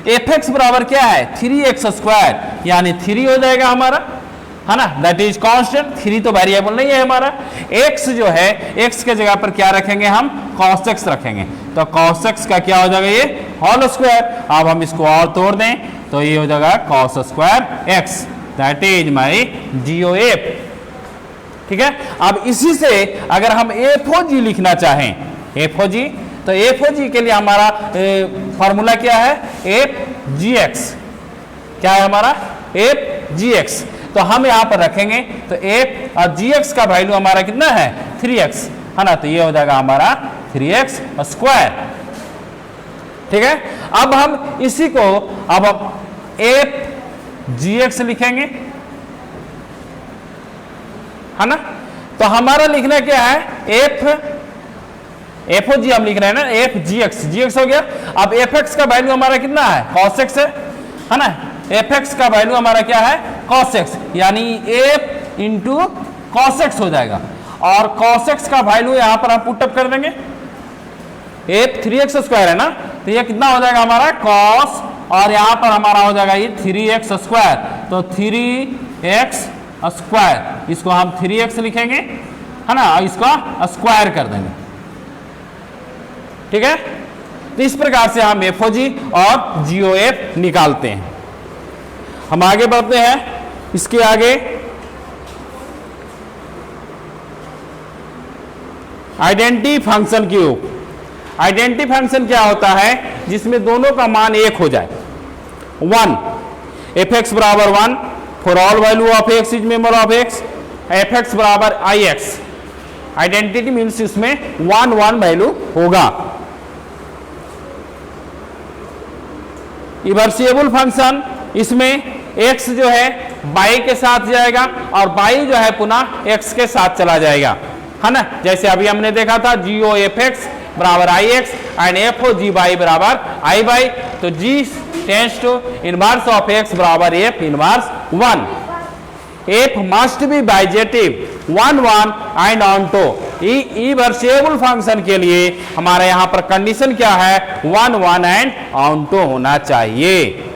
एफ एक्स बराबर क्या है, 3x स्क्वायर, यानी 3 हो जाएगा हमारा, है ना, दैट इज कांस्टेंट, 3 तो वेरिएबल नहीं है हमारा। x जो है, x के जगह पर क्या रखेंगे हम, cos x रखेंगे, तो cos x का क्या हो जाएगा, ये होल स्क्वायर। अब हम इसको और तोड़ दें तो ये हो जाएगा cos square x, that is my GOF, ठीक है। अब इसी से अगर हम FOG लिखना चाहें, FOG, तो FOG के लिए हमारा फॉर्मूला क्या है, FGX, क्या है हमारा, FGX, तो हम यहां पर रखेंगे तो F और GX का वैल्यू हमारा कितना है, 3x, है ना, तो ये हो जाएगा हमारा 3x स्क्वायर, ठीक है। अब हम इसी को अब FGX लिखेंगे, है ना, तो हमारा लिखना क्या है, FOG हम लिख रहे हैं ना, FGX हो गया। अब FX का वैल्यू हमारा कितना है, cos x है ना, FX का वैल्यू हमारा क्या है, cos x, यानी F इंटू cos x हो जाएगा, और cos x का वैल्यू यहां पर हम पुटअप कर देंगे, F 3x स्क्वायर है ना, तो ये कितना हो जाएगा हमारा cos, और यहां पर हमारा हो जाएगा ये 3x स्क्वायर, तो 3x स्क्वायर, इसको हम 3x लिखेंगे, है ना, इसको स्क्वायर कर देंगे, ठीक है। तो इस प्रकार से हम FOG और GOF निकालते हैं। हम आगे बढ़ते हैं, इसके आगे identity function cube. Identity function क्या होता है, जिसमें दोनों का मान 1 हो जाए, 1, fx बराबर 1 for all value of x is member of x, fx बराबर ix, आइडेंटिटी मीन्स इसमें 1 1 वैल्यू होगा। रिवर्सिबल फंक्शन, इसमें x जो है y के साथ जाएगा और y जो है पुनः x के साथ चला जाएगा, है ना, जैसे अभी हमने देखा था GOFX बराबर IX एंड FOGY बराबर IY, तो G tends to inverse of x बराबर F inverse 1। F must be bijective 1 1 and onto. Reversible function के लिए हमारे यहां पर कंडीशन क्या है, 1 1 एंड ऑन टू होना चाहिए।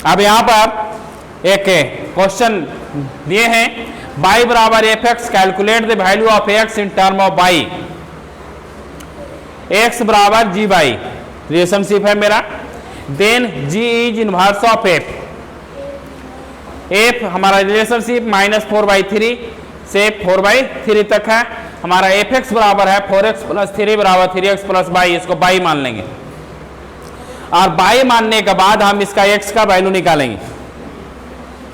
अब यहां पर एक क्वेश्चन दिए हैं, y बराबर fx, calculate the value of x in term of y, x बराबर gy, रिलेशनशिप है मेरा, then g is inverse of f, f हमारा रिलेशनशिप -4/3 से 4/3 तक है, हमारा fx बराबर है 4x + 3 बराबर 3x + y, इसको y मान लेंगे, और y मानने के बाद हम इसका x का वैल्यू निकालेंगे,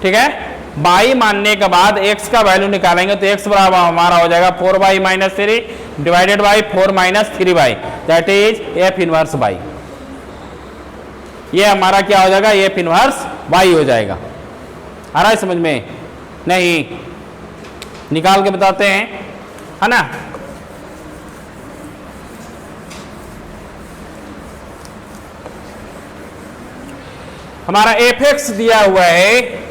ठीक है। y मानने के बाद x का वैल्यू निकालेंगे तो x बराबर हमारा हो जाएगा 4y - 3 divided by 4 - 3y, that is f inverse y। ये हमारा क्या हो जाएगा, f इनवर्स y हो जाएगा। आ रहा है समझ में? नहीं, निकाल के बताते हैं, है ना। हमारा fx दिया हुआ है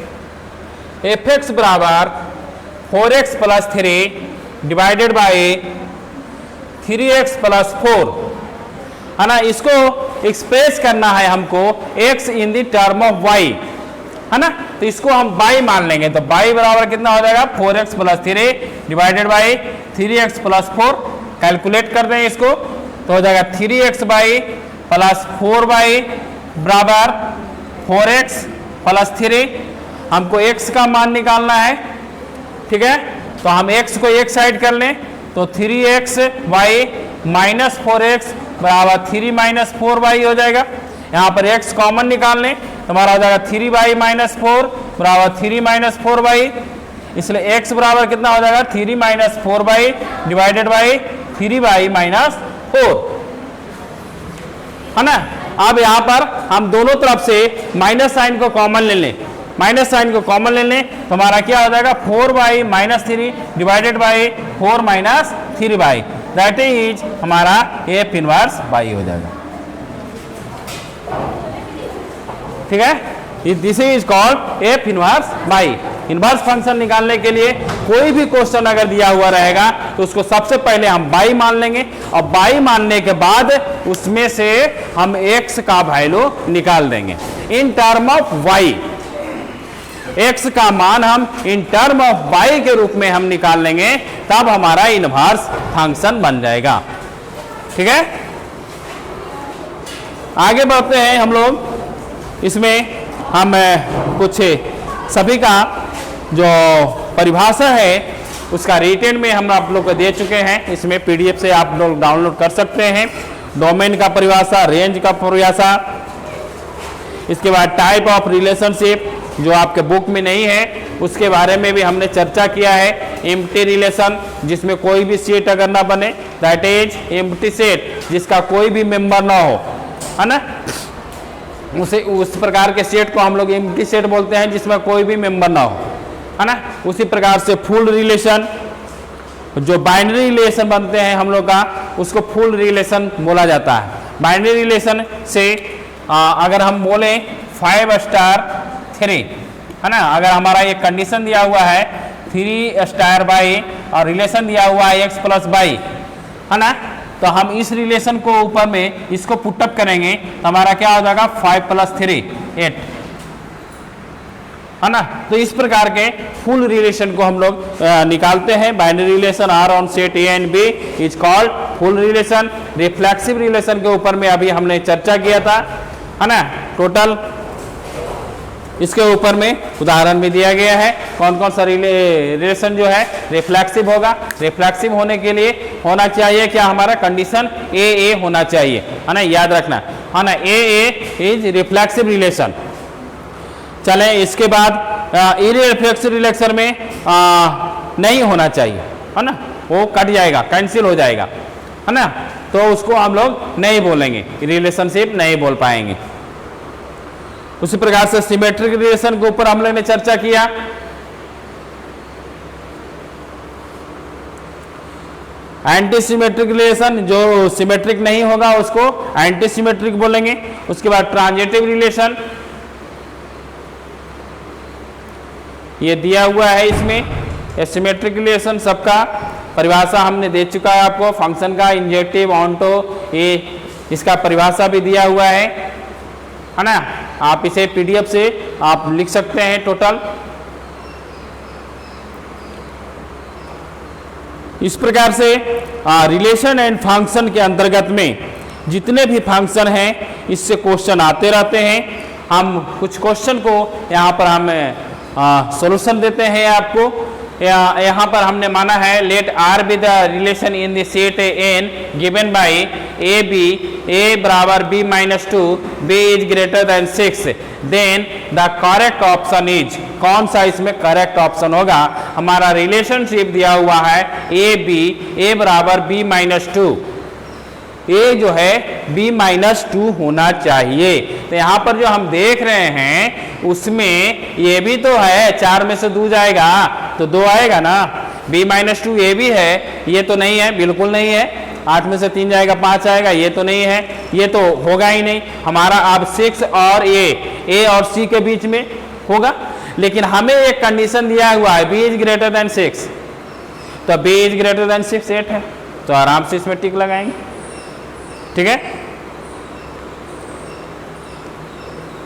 एफ एक्स बराबर 4x plus 3 divided by 3x plus 4, है ना। इसको एक्सप्रेस करना है हमको x in the term of y, है ना। तो इसको हम y मान लेंगे, तो y बराबर कितना हो जाएगा 4x plus 3 divided by 3x plus 4। Calculate कर दें इसको, तो हो जाएगा 3x बाई प्लस 4y बराबर 4x प्लस 3। हमको x का मान निकालना है, ठीक है। तो हम x को एक साइड कर लें, तो 3x y माइनस 4x बराबर 3 माइनस 4y हो जाएगा। यहाँ पर x कॉमन निकाल लें तो हमारा हो जाएगा 3y माइनस 4 बराबर 3 माइनस 4y। इसलिए x बराबर कितना हो जाएगा 3 minus 4y divided by 3y minus 4, है ना। अब यहाँ पर हम दोनों तरफ से माइनस साइन को कॉमन ले लें, माइनस साइन को कॉमन ले लें तो हमारा क्या हो जाएगा 4y minus 3 divided by 4 minus 3y, that is हमारा एफ इनवर्स y हो जाएगा, ठीक है। This is called F inverse y। Inverse function निकालने के लिए कोई भी क्वेश्चन अगर दिया हुआ रहेगा तो उसको सबसे पहले हम y मान लेंगे, और y मानने के बाद उसमें से हम x का वैल्यू निकाल देंगे इन टर्म ऑफ y। x का मान हम इन टर्म ऑफ y के रूप में हम निकाल लेंगे, तब हमारा इनवर्स फंक्शन बन जाएगा, ठीक है। आगे बढ़ते हैं हम लोग। इसमें हम कुछ सभी का जो परिभाषा है उसका रिटेन में हम आप लोग को दे चुके हैं। इसमें पीडीएफ से आप लोग डाउनलोड कर सकते हैं। डोमेन का परिभाषा, रेंज का परिभाषा, इसके बाद टाइप ऑफ रिलेशनशिप जो आपके बुक में नहीं है उसके बारे में भी हमने चर्चा किया है। एम्प्टी रिलेशन जिसमें कोई भी सेट अगर ना बने, दैट इज एम्प्टी सेट, जिसका कोई भी मेंबर ना हो, है ना, उसे उस प्रकार के सेट को हम लोग एम्प्टी सेट बोलते हैं जिसमें कोई भी मेंबर ना हो, है ना। उसी प्रकार से फुल रिलेशन, जो बाइनरी रिलेशन बनते हैं हम लोग का, उसको फुल रिलेशन बोला जाता है। बाइनरी रिलेशन से अगर हम बोले 5 स्टार 3, है ना, अगर हमारा एक कंडीशन दिया हुआ है 3 स्टार बाई और रिलेशन दिया हुआ है x प्लस बाई, है ना, तो हम इस रिलेशन को ऊपर में इसको पुटअप करेंगे तो हमारा क्या हो जाएगा 5 प्लस 3 8, है ना। तो इस प्रकार के फुल रिलेशन को हम लोग निकालते हैं। Binary relation R on set A and B is called full relation. Reflexive relation के ऊपर में अभी हमने चर्चा किया था, है ना। टोटल इसके ऊपर में उदाहरण भी दिया गया है कौन कौन सा रिलेशन जो है रिफ्लेक्सिव होगा। रिफ्लेक्सिव होने के लिए होना चाहिए क्या, हमारा कंडीशन ए होना चाहिए, है ना, याद रखना, है ना। ए इज रिफ्लेक्सिव रिलेशन। चले इसके बाद इररिफ्लेक्सिव रिलेशन में नहीं होना चाहिए, है ना, वो कट जाएगा, कैंसिल हो जाएगा, है ना, तो उसको हम लोग नहीं बोलेंगे, रिलेशनशिप नहीं बोल पाएंगे। उसी प्रकार से सिमेट्रिक रिलेशन के ऊपर हम लोग ने चर्चा किया। एंटी सिमेट्रिक रिलेशन, जो सिमेट्रिक नहीं होगा उसको एंटी सिमेट्रिक बोलेंगे। उसके बाद ट्रांजिटिव रिलेशन, ये दिया हुआ है इसमें। सिमेट्रिक रिलेशन सबका परिभाषा हमने दे चुका है आपको, फंक्शन का इंजेक्टिव ऑन्टो, ये इसका परिभाषा भी दिया हुआ है ना। आप इसे पीडीएफ से आप लिख सकते हैं टोटल। इस प्रकार से रिलेशन एंड फंक्शन के अंतर्गत में जितने भी फंक्शन हैं इससे क्वेश्चन आते रहते हैं। हम कुछ क्वेश्चन को यहाँ पर हम सॉल्यूशन देते हैं आपको। यहाँ पर हमने माना है let R be the relation in the set N given by a b, a बराबर b minus 2, b is greater than 6, then the correct option is, कौन सा इसमें करेक्ट ऑप्शन होगा। हमारा रिलेशनशिप दिया हुआ है ए बी, ए बराबर बी माइनस 2, ए जो है b माइनस 2 होना चाहिए। तो यहाँ पर जो हम देख रहे हैं उसमें ये भी तो है, 4 में से 2 जाएगा तो 2 आएगा ना। b माइनस 2 ये भी है, ये तो नहीं है, बिल्कुल नहीं है। 8 में से 3 जाएगा 5 आएगा, ये तो नहीं है, ये तो होगा ही नहीं। हमारा अब 6 और a और c के बीच में होगा। लेकिन हमें एक कंडीशन दिया हुआ है b इज ग्रेटर देन 6, तो b इज ग्रेटर देन 6 8 है, तो आराम से इसमें टिक लगाएंगे। ठीक है,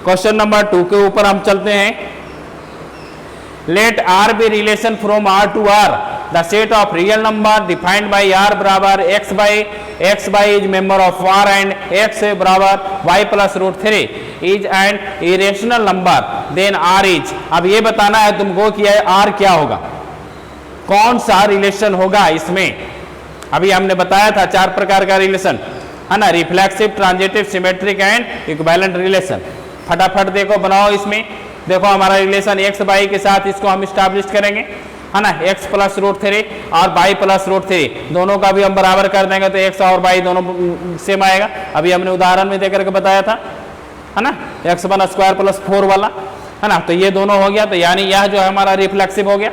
क्वेश्चन नंबर 2 के ऊपर हम चलते हैं। Let r be relation from r to r, the set of real number defined by r बराबर x y is member of r and x बराबर y plus root 3 is an irrational number, then r is. अब ये बताना है तुमको कि r क्या होगा, कौन सा रिलेशन होगा इसमें। अभी हमने बताया था 4 प्रकार का रिलेशन है ना, reflexive, transitive, symmetric and equivalent relation. फटाफट देखो बनाओ इसमें। देखो हमारा रिलेशन x बाई के साथ इसको हम स्टैब्लिश करेंगे है ना, x प्लस रूट 3 और y प्लस रूट 3 दोनों का भी हम बराबर कर देंगे तो x और y दोनों सेम आएगा। अभी हमने उदाहरण में देकर के बताया था है ना, x1 स्क्वायर प्लस 4 वाला है ना, तो ये दोनों हो गया, तो यानी यह जो है हमारा रिफ्लेक्सिव हो गया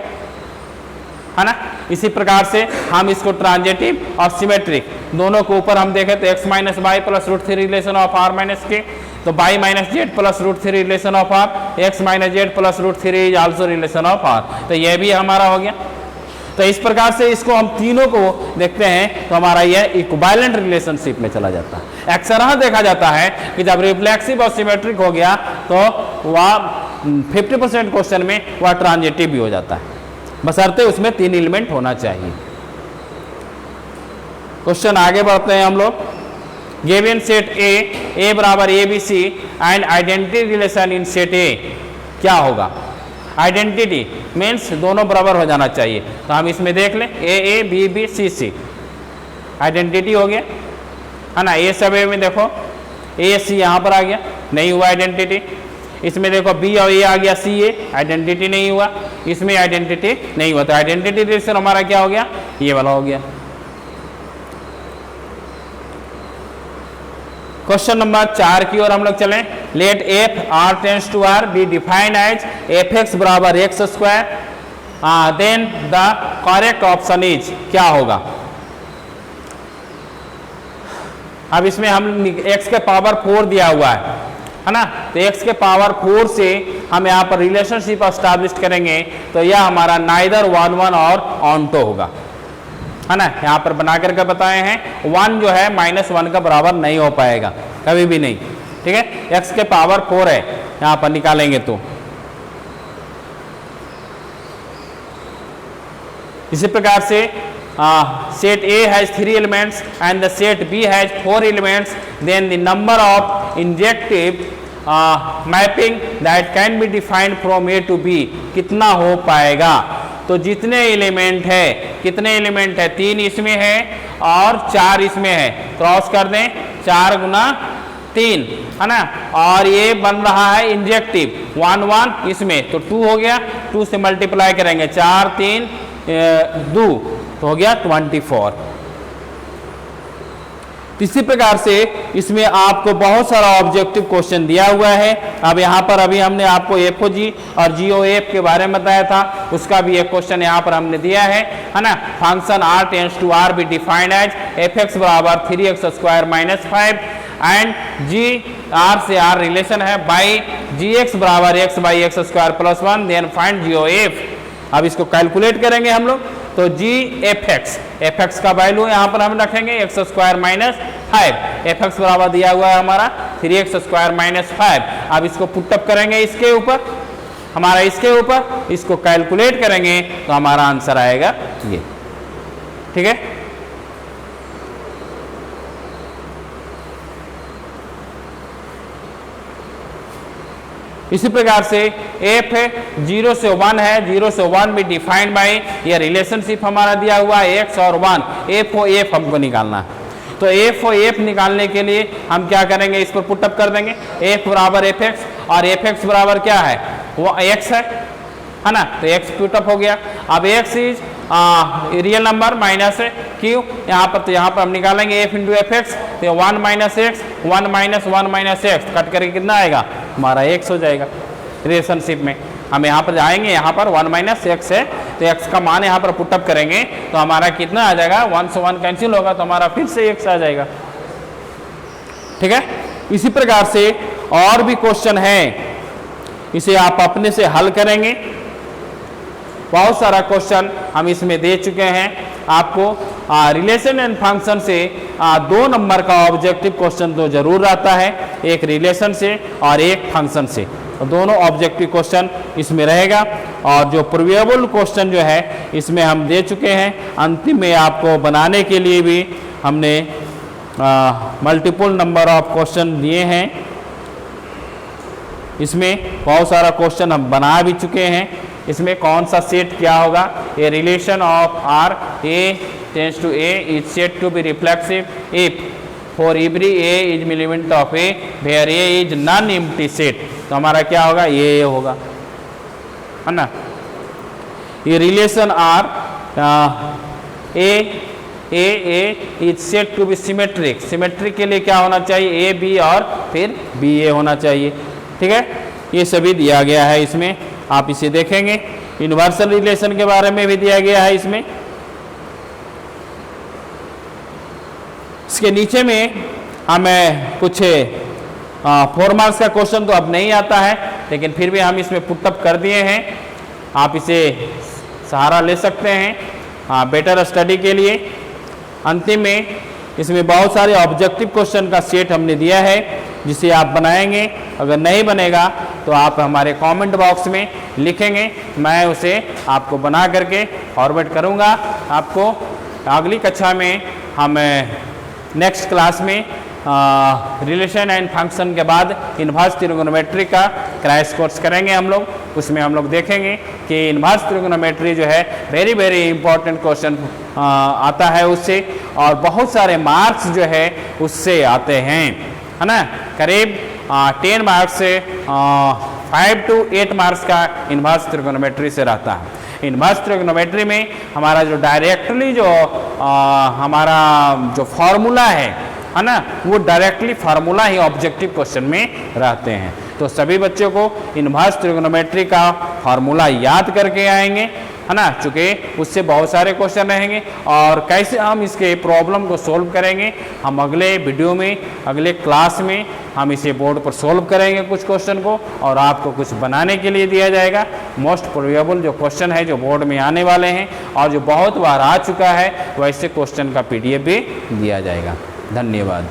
है ना। इसी प्रकार से हम इसको ट्रांजिटिव और सिमेट्रिक दोनों के ऊपर हम देखें तो x minus y plus root 3 relation of r minus के, तो y minus z plus root 3 relation of r, x minus z plus root 3 is also relation of r, तो ये भी हमारा हो गया। तो इस प्रकार से इसको हम तीनों को देखते हैं तो हमारा यह इक्विवेलेंट रिलेशनशिप में चला जाता है। अक्सर देखा जाता है कि जब रिफ्लेक्सिव और सिमेट्रिक हो गया तो वह 50% क्वेश्चन में वह ट्रांजिटिव भी हो जाता है, बशर्ते उसमें 3 एलिमेंट होना चाहिए। क्वेश्चन आगे बढ़ते हैं हम लोग। गिवन सेट ए बराबर A B C and identity relation in set A क्या होगा। आइडेंटिटी मीन्स दोनों बराबर हो जाना चाहिए, तो हम इसमें देख लें A B B C C identity हो गया है ना। ए सब ए में देखो ए सी यहाँ पर आ गया, नहीं हुआ आइडेंटिटी। इसमें देखो बी और ए आ गया सी ए, आइडेंटिटी नहीं हुआ, इसमें आइडेंटिटी नहीं हुआ, तो आइडेंटिटी रिलेशन हमारा क्या हो गया, ये वाला हो गया। क्वेश्चन नंबर 4 की ओर हम लोग चलें। Let f R tends to R be defined as f x बराबर x square, then the correct option is क्या होगा। अब इसमें हम x के पावर 4 दिया हुआ है ना, तो x के पावर 4 से हम यहाँ पर रिलेशनशिप एस्टैब्लिश करेंगे, तो यह हमारा नाइदर 1 1 और ऑनटो होगा है ना। यहाँ पर बना करके बताए हैं 1 जो है -1 का बराबर नहीं हो पाएगा कभी भी नहीं। ठीक है, x के पावर 4 है, यहाँ पर निकालेंगे तो इसी प्रकार से set A has 3 elements and the set B has 4 elements, then the number of injective mapping that can be defined from A to B कितना हो पाएगा। तो जितने एलिमेंट है, कितने एलिमेंट है, 3 इसमें है और 4 इसमें है, क्रॉस कर दें 4 गुना 3 है ना, और ये बन रहा है इंजेक्टिव 1 1 इसमें, तो 2 हो गया, 2 से मल्टीप्लाई करेंगे 4 3 2 तो हो गया 24। इसी प्रकार से इसमें आपको बहुत सारा ऑब्जेक्टिव क्वेश्चन दिया हुआ है। अब यहाँ पर अभी हमने आपको एफओजी और जीओएफ के बारे में बताया था, उसका भी एक क्वेश्चन यहाँ पर हमने दिया है ना। Function r tends to r be defined as f x बराबर 3x square minus 5 and g r से r रिलेशन है बाई जी एक्स बराबर x by x square plus 1, then find g o f. अब इसको कैलकुलेट करेंगे हम लोग, तो जी एफ एक्स का वैल्यू यहाँ पर हम रखेंगे x square minus 5, f x बराबर दिया हुआ है हमारा 3x स्क्वायर माइनस 5। अब इसको पुटअप करेंगे इसके ऊपर, हमारा इसके ऊपर, इसको कैलकुलेट करेंगे तो हमारा आंसर आएगा ये। ठीक है, इसी प्रकार से f 0 से 1 है, 0 से 1 भी डिफाइंड बाई ये रिलेशनशिप हमारा दिया हुआ है x और 1, f और f हमको निकालना है। तो f और f निकालने के लिए हम क्या करेंगे, इस पर पुटअप कर देंगे, f बराबर एफ एक्स और एफ एक्स बराबर क्या है, वो x है ना, तो x पुटअप हो गया। अब x is real number minus Q यहाँ पर, तो यहाँ पर हम निकालेंगे f इंटू एफ एक्स, तो 1 minus x 1 minus 1 minus x cut करके कितना आएगा, हमारा x हो जाएगा रिलेशनशिप में। हम यहाँ पर जाएंगे, यहाँ पर 1 माइनस एक्स है, तो x का मान यहाँ पर पुटअप करेंगे तो हमारा कितना आ जाएगा, 1 से 1 कैंसिल होगा तो हमारा फिर से x आ जाएगा। ठीक है, इसी प्रकार से और भी क्वेश्चन है। इसे आप अपने से हल करेंगे। बहुत सारा क्वेश्चन हम इसमें दे चुके हैं आपको। रिलेशन एंड फंक्शन से 2 नंबर का ऑब्जेक्टिव क्वेश्चन तो जरूर आता है, एक रिलेशन से और एक फंक्शन से, तो दोनों ऑब्जेक्टिव क्वेश्चन इसमें रहेगा। और जो प्रूवेबल क्वेश्चन जो है इसमें हम दे चुके हैं। अंतिम में आपको बनाने के लिए भी हमने मल्टीपल नंबर ऑफ क्वेश्चन दिए हैं। इसमें बहुत सारा क्वेश्चन हम बना भी चुके हैं। इसमें कौन सा सेट क्या होगा, a relation of R A tends to A is set to be reflexive if for every a is element of A where A is non empty set. तो हमारा क्या होगा, ये होगा, है ना। ये relation R A is set to be symmetric. Symmetric के लिए क्या होना चाहिए, ए बी और फिर बी ए होना चाहिए, ठीक है। ये सभी दिया गया है इसमें, आप इसे देखेंगे। यूनिवर्सल रिलेशन के बारे में भी दिया गया है इसमें। इसके नीचे में हमें कुछ 4 मार्क्स का क्वेश्चन तो अब नहीं आता है, लेकिन फिर भी हम इसमें पुटअप कर दिए हैं। आप इसे सहारा ले सकते हैं बेटर स्टडी के लिए। अंतिम में इसमें बहुत सारे ऑब्जेक्टिव क्वेश्चन का सेट हमने दिया है जिसे आप बनाएंगे। अगर नहीं बनेगा तो आप हमारे कमेंट बॉक्स में लिखेंगे, मैं उसे आपको बना करके फॉरवर्ड करूंगा आपको। अगली कक्षा में हम नेक्स्ट क्लास में रिलेशन एंड फंक्शन के बाद इनवर्स ट्रिगोनोमेट्री का क्रैश कोर्स करेंगे हम लोग। उसमें हम लोग देखेंगे कि इनवर्स ट्रिगोनोमेट्री जो है वेरी वेरी इंपॉर्टेंट क्वेश्चन आता है उससे, और बहुत सारे मार्क्स जो है उससे आते हैं, है ना। करीब 10 मार्क्स से 5 to 8 मार्क्स का इनवर्स ट्रिगोनोमेट्री से रहता है। इनवर्स ट्रिगोनोमेट्री में हमारा जो डायरेक्टली जो हमारा जो फॉर्मूला है ना, वो डायरेक्टली फार्मूला ही ऑब्जेक्टिव क्वेश्चन में रहते हैं। तो सभी बच्चों को इनवर्स ट्रिगोनोमेट्री का फार्मूला याद करके आएंगे, है ना, चूँकि उससे बहुत सारे क्वेश्चन रहेंगे। और कैसे हम इसके प्रॉब्लम को सोल्व करेंगे, हम अगले वीडियो में, अगले क्लास में हम इसे बोर्ड पर सोल्व करेंगे कुछ क्वेश्चन को, और आपको कुछ बनाने के लिए दिया जाएगा। मोस्ट प्रोबेबल जो क्वेश्चन है जो बोर्ड में आने वाले हैं और जो बहुत बार आ चुका है, वैसे क्वेश्चन का PDF भी दिया जाएगा। धन्यवाद।